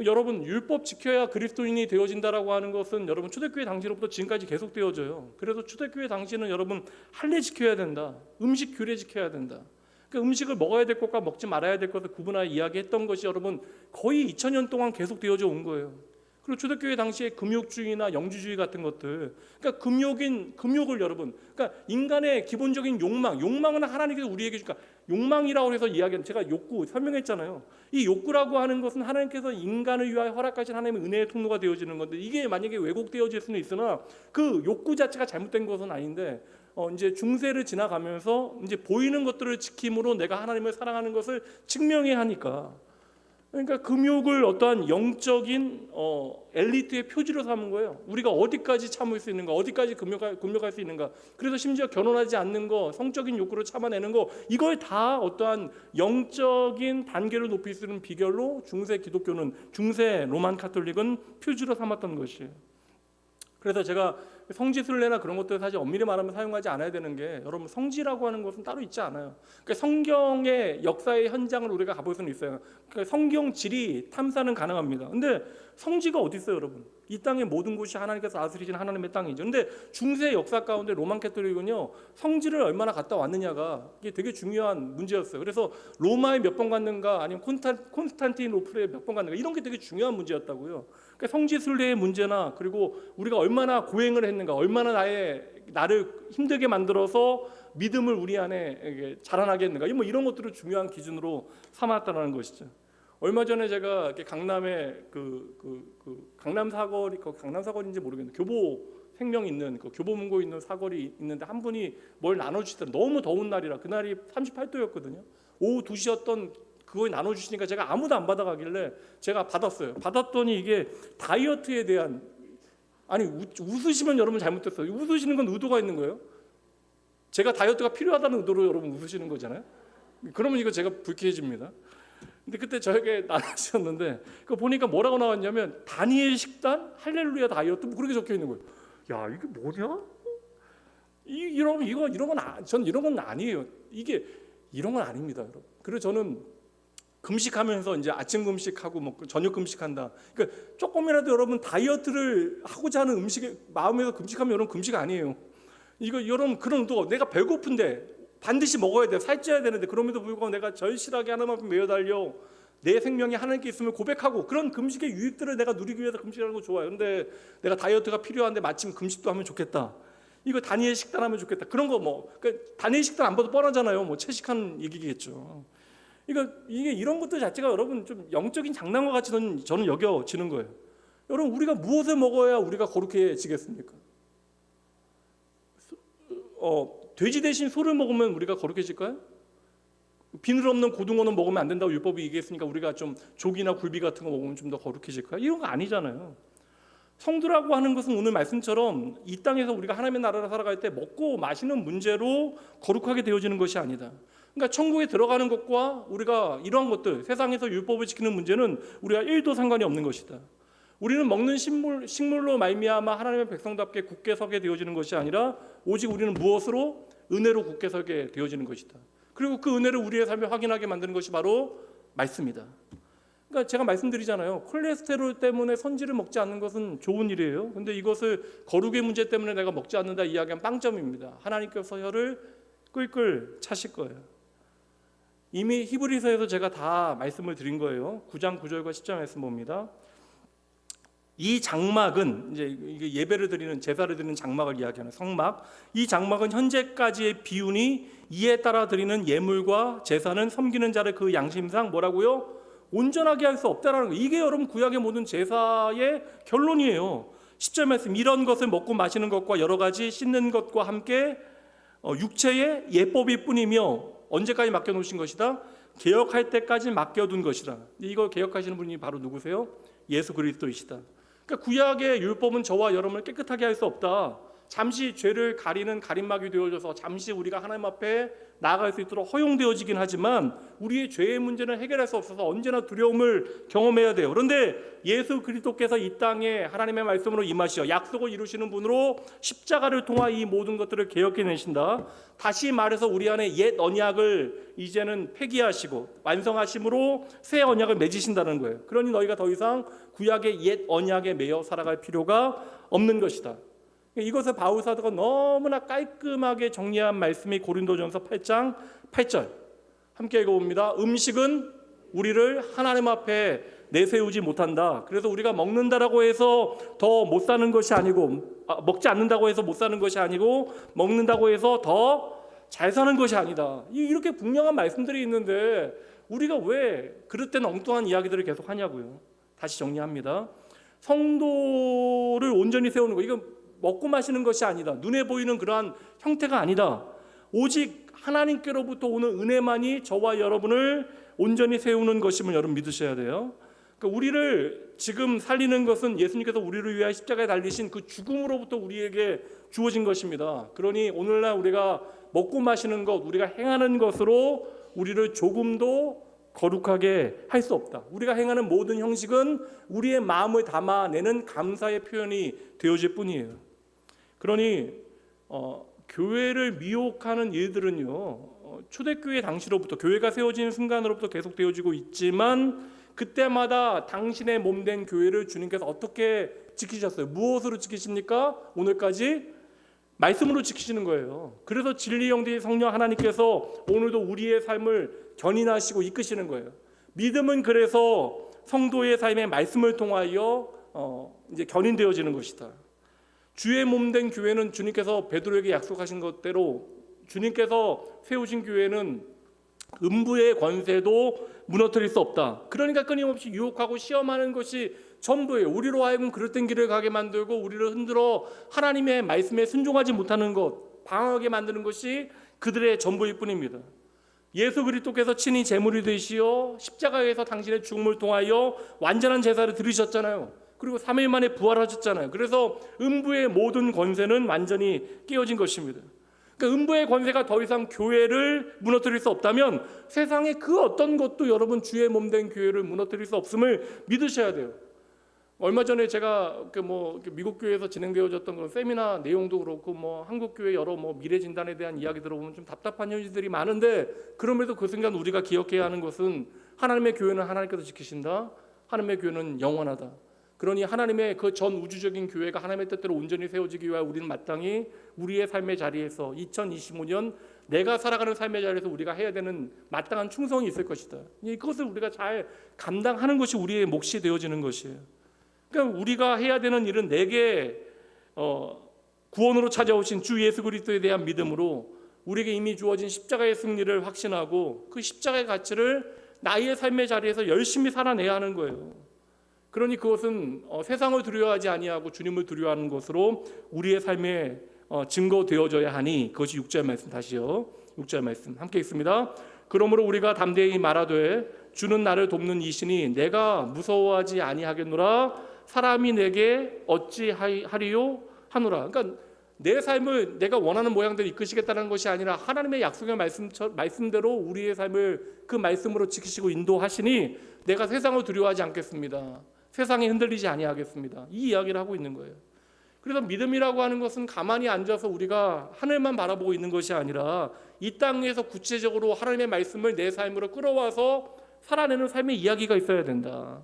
여러분 율법 지켜야 그리스도인이 되어진다라고 하는 것은 여러분 초대교회 당시로부터 지금까지 계속 되어져요. 그래서 초대교회 당시는 여러분 할례 지켜야 된다. 음식 규례 지켜야 된다. 그러니까 음식을 먹어야 될 것과 먹지 말아야 될 것을 구분하여 이야기했던 것이 여러분 거의 2000년 동안 계속 되어져 온 거예요. 그리고 초대교회 당시에 금욕주의나 영주주의 같은 것들, 그러니까 금욕을 여러분, 그러니까 인간의 기본적인 욕망은 하나님께서 우리에게 주니까 욕망이라고 해서 이야기하는, 제가 욕구 설명했잖아요. 이 욕구라고 하는 것은 하나님께서 인간을 위하여 허락하신 하나님의 은혜의 통로가 되어지는 건데, 이게 만약에 왜곡되어질 수는 있으나 그 욕구 자체가 잘못된 것은 아닌데, 이제 중세를 지나가면서 이제 보이는 것들을 지킴으로 내가 하나님을 사랑하는 것을 증명해야 하니까. 그러니까 금욕을 어떠한 영적인 엘리트의 표지로 삼은 거예요. 우리가 어디까지 참을 수 있는가, 어디까지 금욕할 수 있는가. 그래서 심지어 결혼하지 않는 거, 성적인 욕구를 참아내는 거, 이걸 다 어떠한 영적인 단계를 높일 수 있는 비결로 중세 기독교는, 중세 로만 카톨릭은 표지로 삼았던 것이에요. 그래서 제가 성지순례나 그런 것들 사실 엄밀히 말하면 사용하지 않아야 되는 게, 여러분 성지라고 하는 것은 따로 있지 않아요. 그러니까 성경의 역사의 현장을 우리가 가볼 수는 있어요. 그러니까 성경 지리 탐사는 가능합니다. 근데 성지가 어디 있어요, 여러분? 이 땅의 모든 곳이 하나님께서 다스리신 하나님의 땅이죠. 근데 중세 역사 가운데 로만 캐톨릭은요, 성지를 얼마나 갔다 왔느냐가 이게 되게 중요한 문제였어요. 그래서 로마에 몇 번 갔는가, 아니면 콘스탄티노플에 몇 번 갔는가, 이런 게 되게 중요한 문제였다고요. 그러니까 성지 순례의 문제나, 그리고 우리가 얼마나 고행을 했는가, 얼마나 나를 힘들게 만들어서 믿음을 우리 안에 자라나게 했는가, 이런 것들을 중요한 기준으로 삼았다는 것이죠. 얼마 전에 제가 강남에 강남 사거리인지 모르겠는데 교보 생명 있는 교보문고 있는 사거리 있는데 한 분이 뭘 나눠주시더라고요. 너무 더운 날이라, 그날이 38도였거든요. 오후 2시였던 그거 나눠주시니까 제가 아무도 안 받아가길래 제가 받았어요. 받았더니 이게 다이어트에 대한, 아니 웃으시면 여러분 잘못됐어요. 웃으시는 건 의도가 있는 거예요. 제가 다이어트가 필요하다는 의도로 여러분 웃으시는 거잖아요. 그러면 이거 제가 불쾌해집니다. 근데 그때 저에게 나누셨는데 그거 보니까 뭐라고 나왔냐면 다니엘 식단 할렐루야 다이어트 뭐 그렇게 적혀 있는 거예요. 야, 이게 뭐냐? 전 이런 건 아니에요. 이게 이런 건 아닙니다, 여러분. 그래서 저는 금식하면서 이제 아침 금식하고 뭐 저녁 금식한다. 그러니까 조금이라도 여러분 다이어트를 하고자 하는 음식에 마음에서 금식하면 여러분 금식 아니에요. 이거 여러분 그런 또 내가 배고픈데 반드시 먹어야 돼, 살쪄야 되는데 그럼에도 불구하고 내가 절실하게 하나님 앞에 매여 달려 내 생명이 하나님께 있음을 고백하고 그런 금식의 유익들을 내가 누리기 위해서 금식하는 거 좋아요. 근데 내가 다이어트가 필요한데 마침 금식도 하면 좋겠다. 이거 다니엘 식단 하면 좋겠다. 그런 거 뭐 그러니까 다니엘 식단 안 봐도 뻔하잖아요. 뭐 채식한 얘기겠죠. 이게 이런 것들 자체가 여러분 좀 영적인 장난과 같이 저는 여겨지는 거예요. 여러분 우리가 무엇을 먹어야 우리가 거룩해지겠습니까? 돼지 대신 소를 먹으면 우리가 거룩해질까요? 비늘 없는 고등어는 먹으면 안 된다고 율법이 얘기했으니까 우리가 좀 조기나 굴비 같은 거 먹으면 좀 더 거룩해질까요? 이런 거 아니잖아요. 성도라고 하는 것은 오늘 말씀처럼 이 땅에서 우리가 하나님의 나라를 살아갈 때 먹고 마시는 문제로 거룩하게 되어지는 것이 아니다. 그러니까 천국에 들어가는 것과 우리가 이러한 것들 세상에서 율법을 지키는 문제는 우리가 1도 상관이 없는 것이다. 우리는 먹는 식물로 말미암아 하나님의 백성답게 굳게 서게 되어지는 것이 아니라 오직 우리는 무엇으로? 은혜로 굳게 서게 되어지는 것이다. 그리고 그 은혜를 우리의 삶에 확인하게 만드는 것이 바로 말씀이다. 그러니까 제가 말씀드리잖아요. 콜레스테롤 때문에 선지를 먹지 않는 것은 좋은 일이에요. 근데 이것을 거룩의 문제 때문에 내가 먹지 않는다 이야기하면 빵점입니다. 하나님께서 혀를 끌끌 차실 거예요. 이미 히브리서에서 제가 다 말씀을 드린 거예요. 9장 9절과 10장 말씀 봅니다. 이 장막은 이제 이게 예배를 드리는 제사를 드리는 장막을 이야기하는 성막. 이 장막은 현재까지의 비운이 이에 따라 드리는 예물과 제사는 섬기는 자를 그 양심상 뭐라고요? 온전하게 할 수 없다라는 거. 이게 여러분 구약의 모든 제사의 결론이에요. 10절 말씀 이런 것을 먹고 마시는 것과 여러 가지 씻는 것과 함께 육체의 예법일 뿐이며 언제까지 맡겨놓으신 것이다? 개혁할 때까지 맡겨둔 것이다. 이거 개혁하시는 분이 바로 누구세요? 예수 그리스도이시다. 그러니까 구약의 율법은 저와 여러분을 깨끗하게 할 수 없다. 잠시 죄를 가리는 가림막이 되어져서 잠시 우리가 하나님 앞에 나아갈 수 있도록 허용되어지긴 하지만 우리의 죄의 문제는 해결할 수 없어서 언제나 두려움을 경험해야 돼요. 그런데 예수 그리스도께서 이 땅에 하나님의 말씀으로 임하시어 약속을 이루시는 분으로 십자가를 통하 이 모든 것들을 개혁해내신다. 다시 말해서 우리 안에 옛 언약을 이제는 폐기하시고 완성하심으로 새 언약을 맺으신다는 거예요. 그러니 너희가 더 이상 구약의 옛 언약에 매여 살아갈 필요가 없는 것이다. 이것을 바울 사도가 너무나 깔끔하게 정리한 말씀이 고린도전서 8장 8절 함께 읽어봅니다. 음식은 우리를 하나님 앞에 내세우지 못한다. 그래서 우리가 먹는다라고 해서 더 못 사는 것이 아니고 먹지 않는다고 해서 못 사는 것이 아니고 먹는다고 해서 더 잘 사는 것이 아니다. 이렇게 분명한 말씀들이 있는데 우리가 왜 그릇된 엉뚱한 이야기들을 계속 하냐고요. 다시 정리합니다. 성도를 온전히 세우는 거 이건 먹고 마시는 것이 아니다. 눈에 보이는 그러한 형태가 아니다. 오직 하나님께로부터 오는 은혜만이 저와 여러분을 온전히 세우는 것임을 여러분 믿으셔야 돼요. 그러니까 우리를 지금 살리는 것은 예수님께서 우리를 위하여 십자가에 달리신 그 죽음으로부터 우리에게 주어진 것입니다. 그러니 오늘날 우리가 먹고 마시는 것, 우리가 행하는 것으로 우리를 조금도 거룩하게 할 수 없다. 우리가 행하는 모든 형식은 우리의 마음을 담아내는 감사의 표현이 되어질 뿐이에요. 그러니 교회를 미혹하는 일들은요, 초대교회 당시로부터 교회가 세워지는 순간으로부터 계속 되어지고 있지만 그때마다 당신의 몸된 교회를 주님께서 어떻게 지키셨어요? 무엇으로 지키십니까? 오늘까지 말씀으로 지키시는 거예요. 그래서 진리 영대의 성령 하나님께서 오늘도 우리의 삶을 견인하시고 이끄시는 거예요. 믿음은 그래서 성도의 삶의 말씀을 통하여 이제 견인되어지는 것이다. 주의 몸된 교회는 주님께서 베드로에게 약속하신 것대로 주님께서 세우신 교회는 음부의 권세도 무너뜨릴 수 없다. 그러니까 끊임없이 유혹하고 시험하는 것이 전부예요. 우리로 하여금 그릇된 길을 가게 만들고 우리를 흔들어 하나님의 말씀에 순종하지 못하는 것, 방황하게 만드는 것이 그들의 전부일 뿐입니다. 예수 그리스도께서 친히 제물이 되시어 십자가에서 당신의 죽음을 통하여 완전한 제사를 드리셨잖아요. 그리고 3일 만에 부활하셨잖아요. 그래서 음부의 모든 권세는 완전히 깨어진 것입니다. 그러니까 음부의 권세가 더 이상 교회를 무너뜨릴 수 없다면 세상의 그 어떤 것도 여러분 주의 몸된 교회를 무너뜨릴 수 없음을 믿으셔야 돼요. 얼마 전에 제가 미국 교회에서 진행되어졌던 그런 세미나 내용도 그렇고 한국 교회 여러 미래 진단에 대한 이야기 들어보면 좀 답답한 현실들이 많은데, 그럼에도 그 순간 우리가 기억해야 하는 것은 하나님의 교회는 하나님께서 지키신다. 하나님의 교회는 영원하다. 그러니 하나님의 그 전 우주적인 교회가 하나님의 뜻대로 온전히 세워지기 위하여 우리는 마땅히 우리의 삶의 자리에서 2025년 내가 살아가는 삶의 자리에서 우리가 해야 되는 마땅한 충성이 있을 것이다. 이것을 우리가 잘 감당하는 것이 우리의 몫이 되어지는 것이에요. 그러니까 우리가 해야 되는 일은 내게 구원으로 찾아오신 주 예수 그리스도에 대한 믿음으로 우리에게 이미 주어진 십자가의 승리를 확신하고 그 십자가의 가치를 나의 삶의 자리에서 열심히 살아내야 하는 거예요. 그러니 그것은 세상을 두려워하지 아니하고 주님을 두려워하는 것으로 우리의 삶에 증거되어져야 하니, 그것이 6절 말씀, 다시요 6절 말씀 함께 읽습니다. 그러므로 우리가 담대히 말하되 주는 나를 돕는 이시니 내가 무서워하지 아니하겠노라. 사람이 내게 어찌하리요 하노라. 그러니까 내 삶을 내가 원하는 모양대로 이끄시겠다는 것이 아니라 하나님의 약속의 말씀대로 우리의 삶을 그 말씀으로 지키시고 인도하시니 내가 세상을 두려워하지 않겠습니다. 세상에 흔들리지 아니하겠습니다. 이 이야기를 하고 있는 거예요. 그래서 믿음이라고 하는 것은 가만히 앉아서 우리가 하늘만 바라보고 있는 것이 아니라 이 땅에서 구체적으로 하나님의 말씀을 내 삶으로 끌어와서 살아내는 삶의 이야기가 있어야 된다.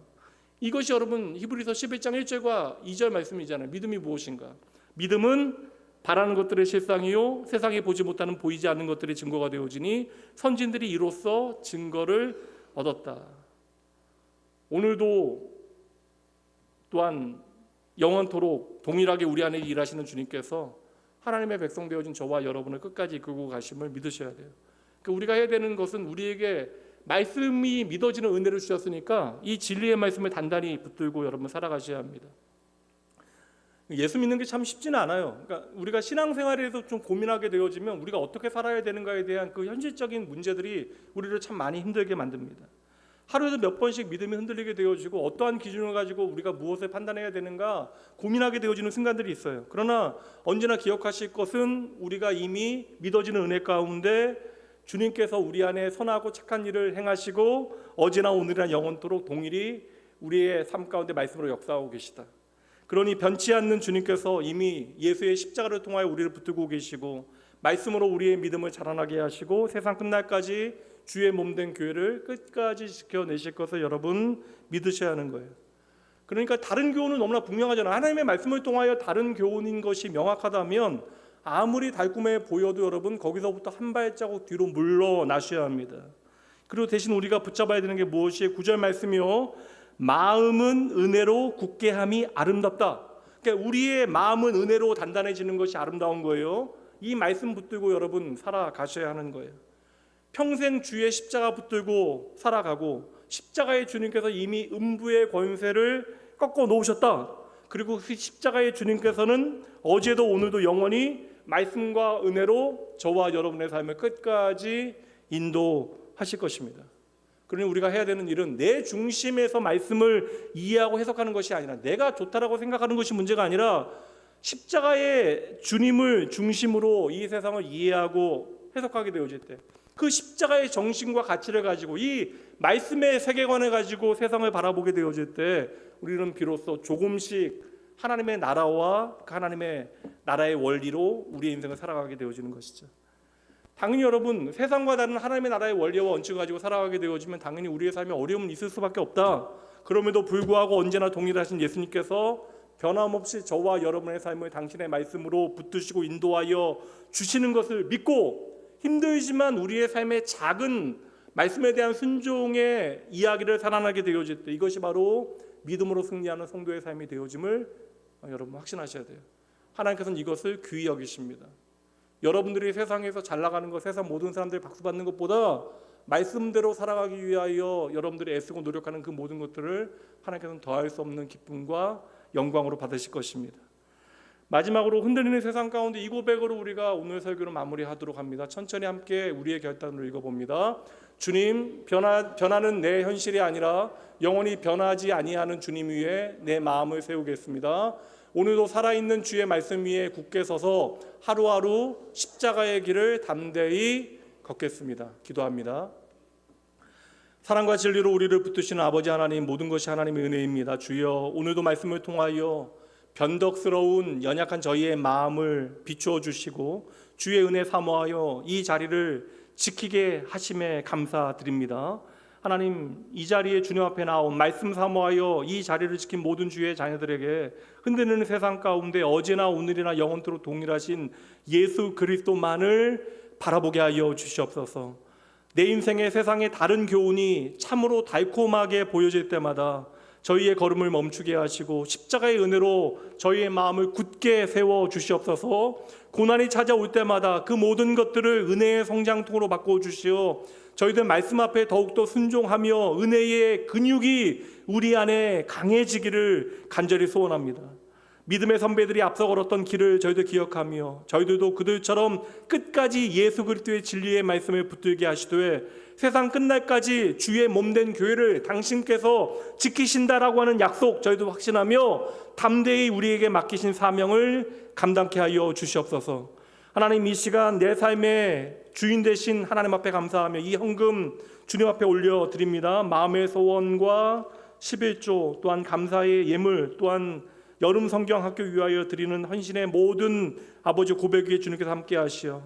이것이 여러분 히브리서 11장 1절과 2절 말씀이잖아요. 믿음이 무엇인가? 믿음은 바라는 것들의 실상이요 세상에 보지 못하는 보이지 않는 것들의 증거가 되어지니 선진들이 이로써 증거를 얻었다. 오늘도 또한 영원토록 동일하게 우리 안에 일하시는 주님께서 하나님의 백성 되어진 저와 여러분을 끝까지 이끌고 가심을 믿으셔야 돼요. 그러니까 우리가 해야 되는 것은 우리에게 말씀이 믿어지는 은혜를 주셨으니까 이 진리의 말씀을 단단히 붙들고 여러분 살아가셔야 합니다. 예수 믿는 게 참 쉽지는 않아요. 그러니까 우리가 신앙생활에서 좀 고민하게 되어지면 우리가 어떻게 살아야 되는가에 대한 그 현실적인 문제들이 우리를 참 많이 힘들게 만듭니다. 하루에도 몇 번씩 믿음이 흔들리게 되어지고 어떠한 기준을 가지고 우리가 무엇을 판단해야 되는가 고민하게 되어지는 순간들이 있어요. 그러나 언제나 기억하실 것은 우리가 이미 믿어지는 은혜 가운데 주님께서 우리 안에 선하고 착한 일을 행하시고 어제나 오늘이나 영원토록 동일히 우리의 삶 가운데 말씀으로 역사하고 계시다. 그러니 변치 않는 주님께서 이미 예수의 십자가를 통하여 우리를 붙들고 계시고 말씀으로 우리의 믿음을 자라나게 하시고 세상 끝날까지 주의 몸된 교회를 끝까지 지켜내실 것을 여러분 믿으셔야 하는 거예요. 그러니까 다른 교훈은 너무나 분명하잖아요. 하나님의 말씀을 통하여 다른 교훈인 것이 명확하다면 아무리 달콤해 보여도 여러분 거기서부터 한 발자국 뒤로 물러나셔야 합니다. 그리고 대신 우리가 붙잡아야 되는 게 무엇이에요? 9절 말씀이요. 마음은 은혜로 굳게 함이 아름답다. 그러니까 우리의 마음은 은혜로 단단해지는 것이 아름다운 거예요. 이 말씀 붙들고 여러분 살아가셔야 하는 거예요. 평생 주의 십자가 붙들고 살아가고 십자가의 주님께서 이미 음부의 권세를 꺾어 놓으셨다. 그리고 그 십자가의 주님께서는 어제도 오늘도 영원히 말씀과 은혜로 저와 여러분의 삶을 끝까지 인도하실 것입니다. 그러니 우리가 해야 되는 일은 내 중심에서 말씀을 이해하고 해석하는 것이 아니라 내가 좋다라고 생각하는 것이 문제가 아니라 십자가의 주님을 중심으로 이 세상을 이해하고 해석하게 되어질 때 그 십자가의 정신과 가치를 가지고 이 말씀의 세계관을 가지고 세상을 바라보게 되어질 때 우리는 비로소 조금씩 하나님의 나라와 하나님의 나라의 원리로 우리의 인생을 살아가게 되어지는 것이죠. 당연히 여러분 세상과 다른 하나님의 나라의 원리와 원칙을 가지고 살아가게 되어지면 당연히 우리의 삶에 어려움은 있을 수밖에 없다. 그럼에도 불구하고 언제나 동일하신 예수님께서 변함없이 저와 여러분의 삶을 당신의 말씀으로 붙드시고 인도하여 주시는 것을 믿고 힘들지만 우리의 삶의 작은 말씀에 대한 순종의 이야기를 살아나게 되어질 때 이것이 바로 믿음으로 승리하는 성도의 삶이 되어짐을 여러분 확신하셔야 돼요. 하나님께서는 이것을 귀히 여기십니다. 여러분들이 세상에서 잘 나가는 것, 세상 모든 사람들이 박수 받는 것보다 말씀대로 살아가기 위하여 여러분들이 애쓰고 노력하는 그 모든 것들을 하나님께서는 더할 수 없는 기쁨과 영광으로 받으실 것입니다. 마지막으로 흔들리는 세상 가운데 이 고백으로 우리가 오늘 설교를 마무리하도록 합니다. 천천히 함께 우리의 결단을 읽어봅니다. 주님, 변하는 내 현실이 아니라 영원히 변하지 아니하는 주님 위에 내 마음을 세우겠습니다. 오늘도 살아있는 주의 말씀 위에 굳게 서서 하루하루 십자가의 길을 담대히 걷겠습니다. 기도합니다. 사랑과 진리로 우리를 붙드시는 아버지 하나님, 모든 것이 하나님의 은혜입니다. 주여, 오늘도 말씀을 통하여 변덕스러운 연약한 저희의 마음을 비추어 주시고 주의 은혜 사모하여 이 자리를 지키게 하심에 감사드립니다. 하나님, 이 자리에 주님 앞에 나온 말씀 사모하여 이 자리를 지킨 모든 주의 자녀들에게 흔드는 세상 가운데 어제나 오늘이나 영원토록 동일하신 예수 그리스도만을 바라보게 하여 주시옵소서. 내 인생의 세상의 다른 교훈이 참으로 달콤하게 보여질 때마다 저희의 걸음을 멈추게 하시고 십자가의 은혜로 저희의 마음을 굳게 세워 주시옵소서. 고난이 찾아올 때마다 그 모든 것들을 은혜의 성장통으로 바꿔 주시어 저희들 말씀 앞에 더욱더 순종하며 은혜의 근육이 우리 안에 강해지기를 간절히 소원합니다. 믿음의 선배들이 앞서 걸었던 길을 저희들 기억하며 저희들도 그들처럼 끝까지 예수 그리스도의 진리의 말씀을 붙들게 하시되 세상 끝날까지 주의 몸된 교회를 당신께서 지키신다라고 하는 약속 저희도 확신하며 담대히 우리에게 맡기신 사명을 감당케 하여 주시옵소서. 하나님, 이 시간 내 삶의 주인 되신 하나님 앞에 감사하며 이 헌금 주님 앞에 올려드립니다. 마음의 소원과 11조 또한 감사의 예물 또한 여름 성경 학교 위하여 드리는 헌신의 모든 아버지 고백 위에 주님께서 함께 하시어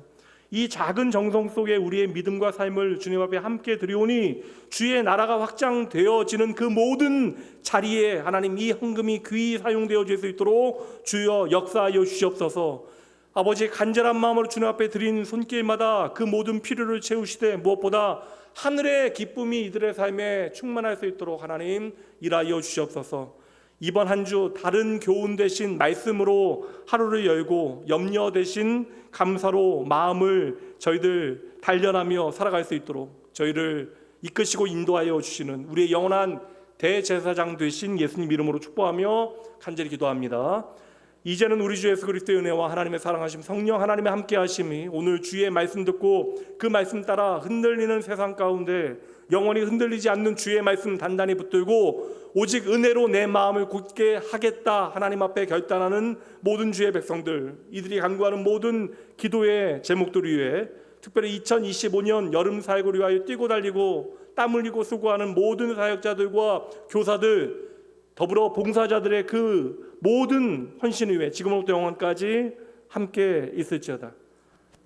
이 작은 정성 속에 우리의 믿음과 삶을 주님 앞에 함께 드리오니 주의 나라가 확장되어지는 그 모든 자리에 하나님 이 헌금이 귀히 사용되어질 수 있도록 주여 역사하여 주시옵소서. 아버지, 간절한 마음으로 주님 앞에 드린 손길마다 그 모든 필요를 채우시되 무엇보다 하늘의 기쁨이 이들의 삶에 충만할 수 있도록 하나님 일하여 주시옵소서. 이번 한 주 다른 교훈 대신 말씀으로 하루를 열고 염려 대신 감사로 마음을 저희들 단련하며 살아갈 수 있도록 저희를 이끄시고 인도하여 주시는 우리의 영원한 대제사장 되신 예수님 이름으로 축복하며 간절히 기도합니다. 이제는 우리 주 예수 그리스도의 은혜와 하나님의 사랑하심 성령 하나님의 함께하심이 오늘 주의 말씀 듣고 그 말씀 따라 흔들리는 세상 가운데 영원히 흔들리지 않는 주의 말씀 단단히 붙들고 오직 은혜로 내 마음을 굳게 하겠다 하나님 앞에 결단하는 모든 주의 백성들, 이들이 간구하는 모든 기도의 제목들 위해 특별히 2025년 여름 사역을 위하여 뛰고 달리고 땀 흘리고 수고하는 모든 사역자들과 교사들, 더불어 봉사자들의 그 모든 헌신을 위해 지금부터 영원까지 함께 있을지어다.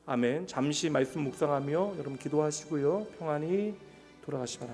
아멘. 잠시 말씀 묵상하며 여러분 기도하시고요, 평안히 돌아가시 바랍니다.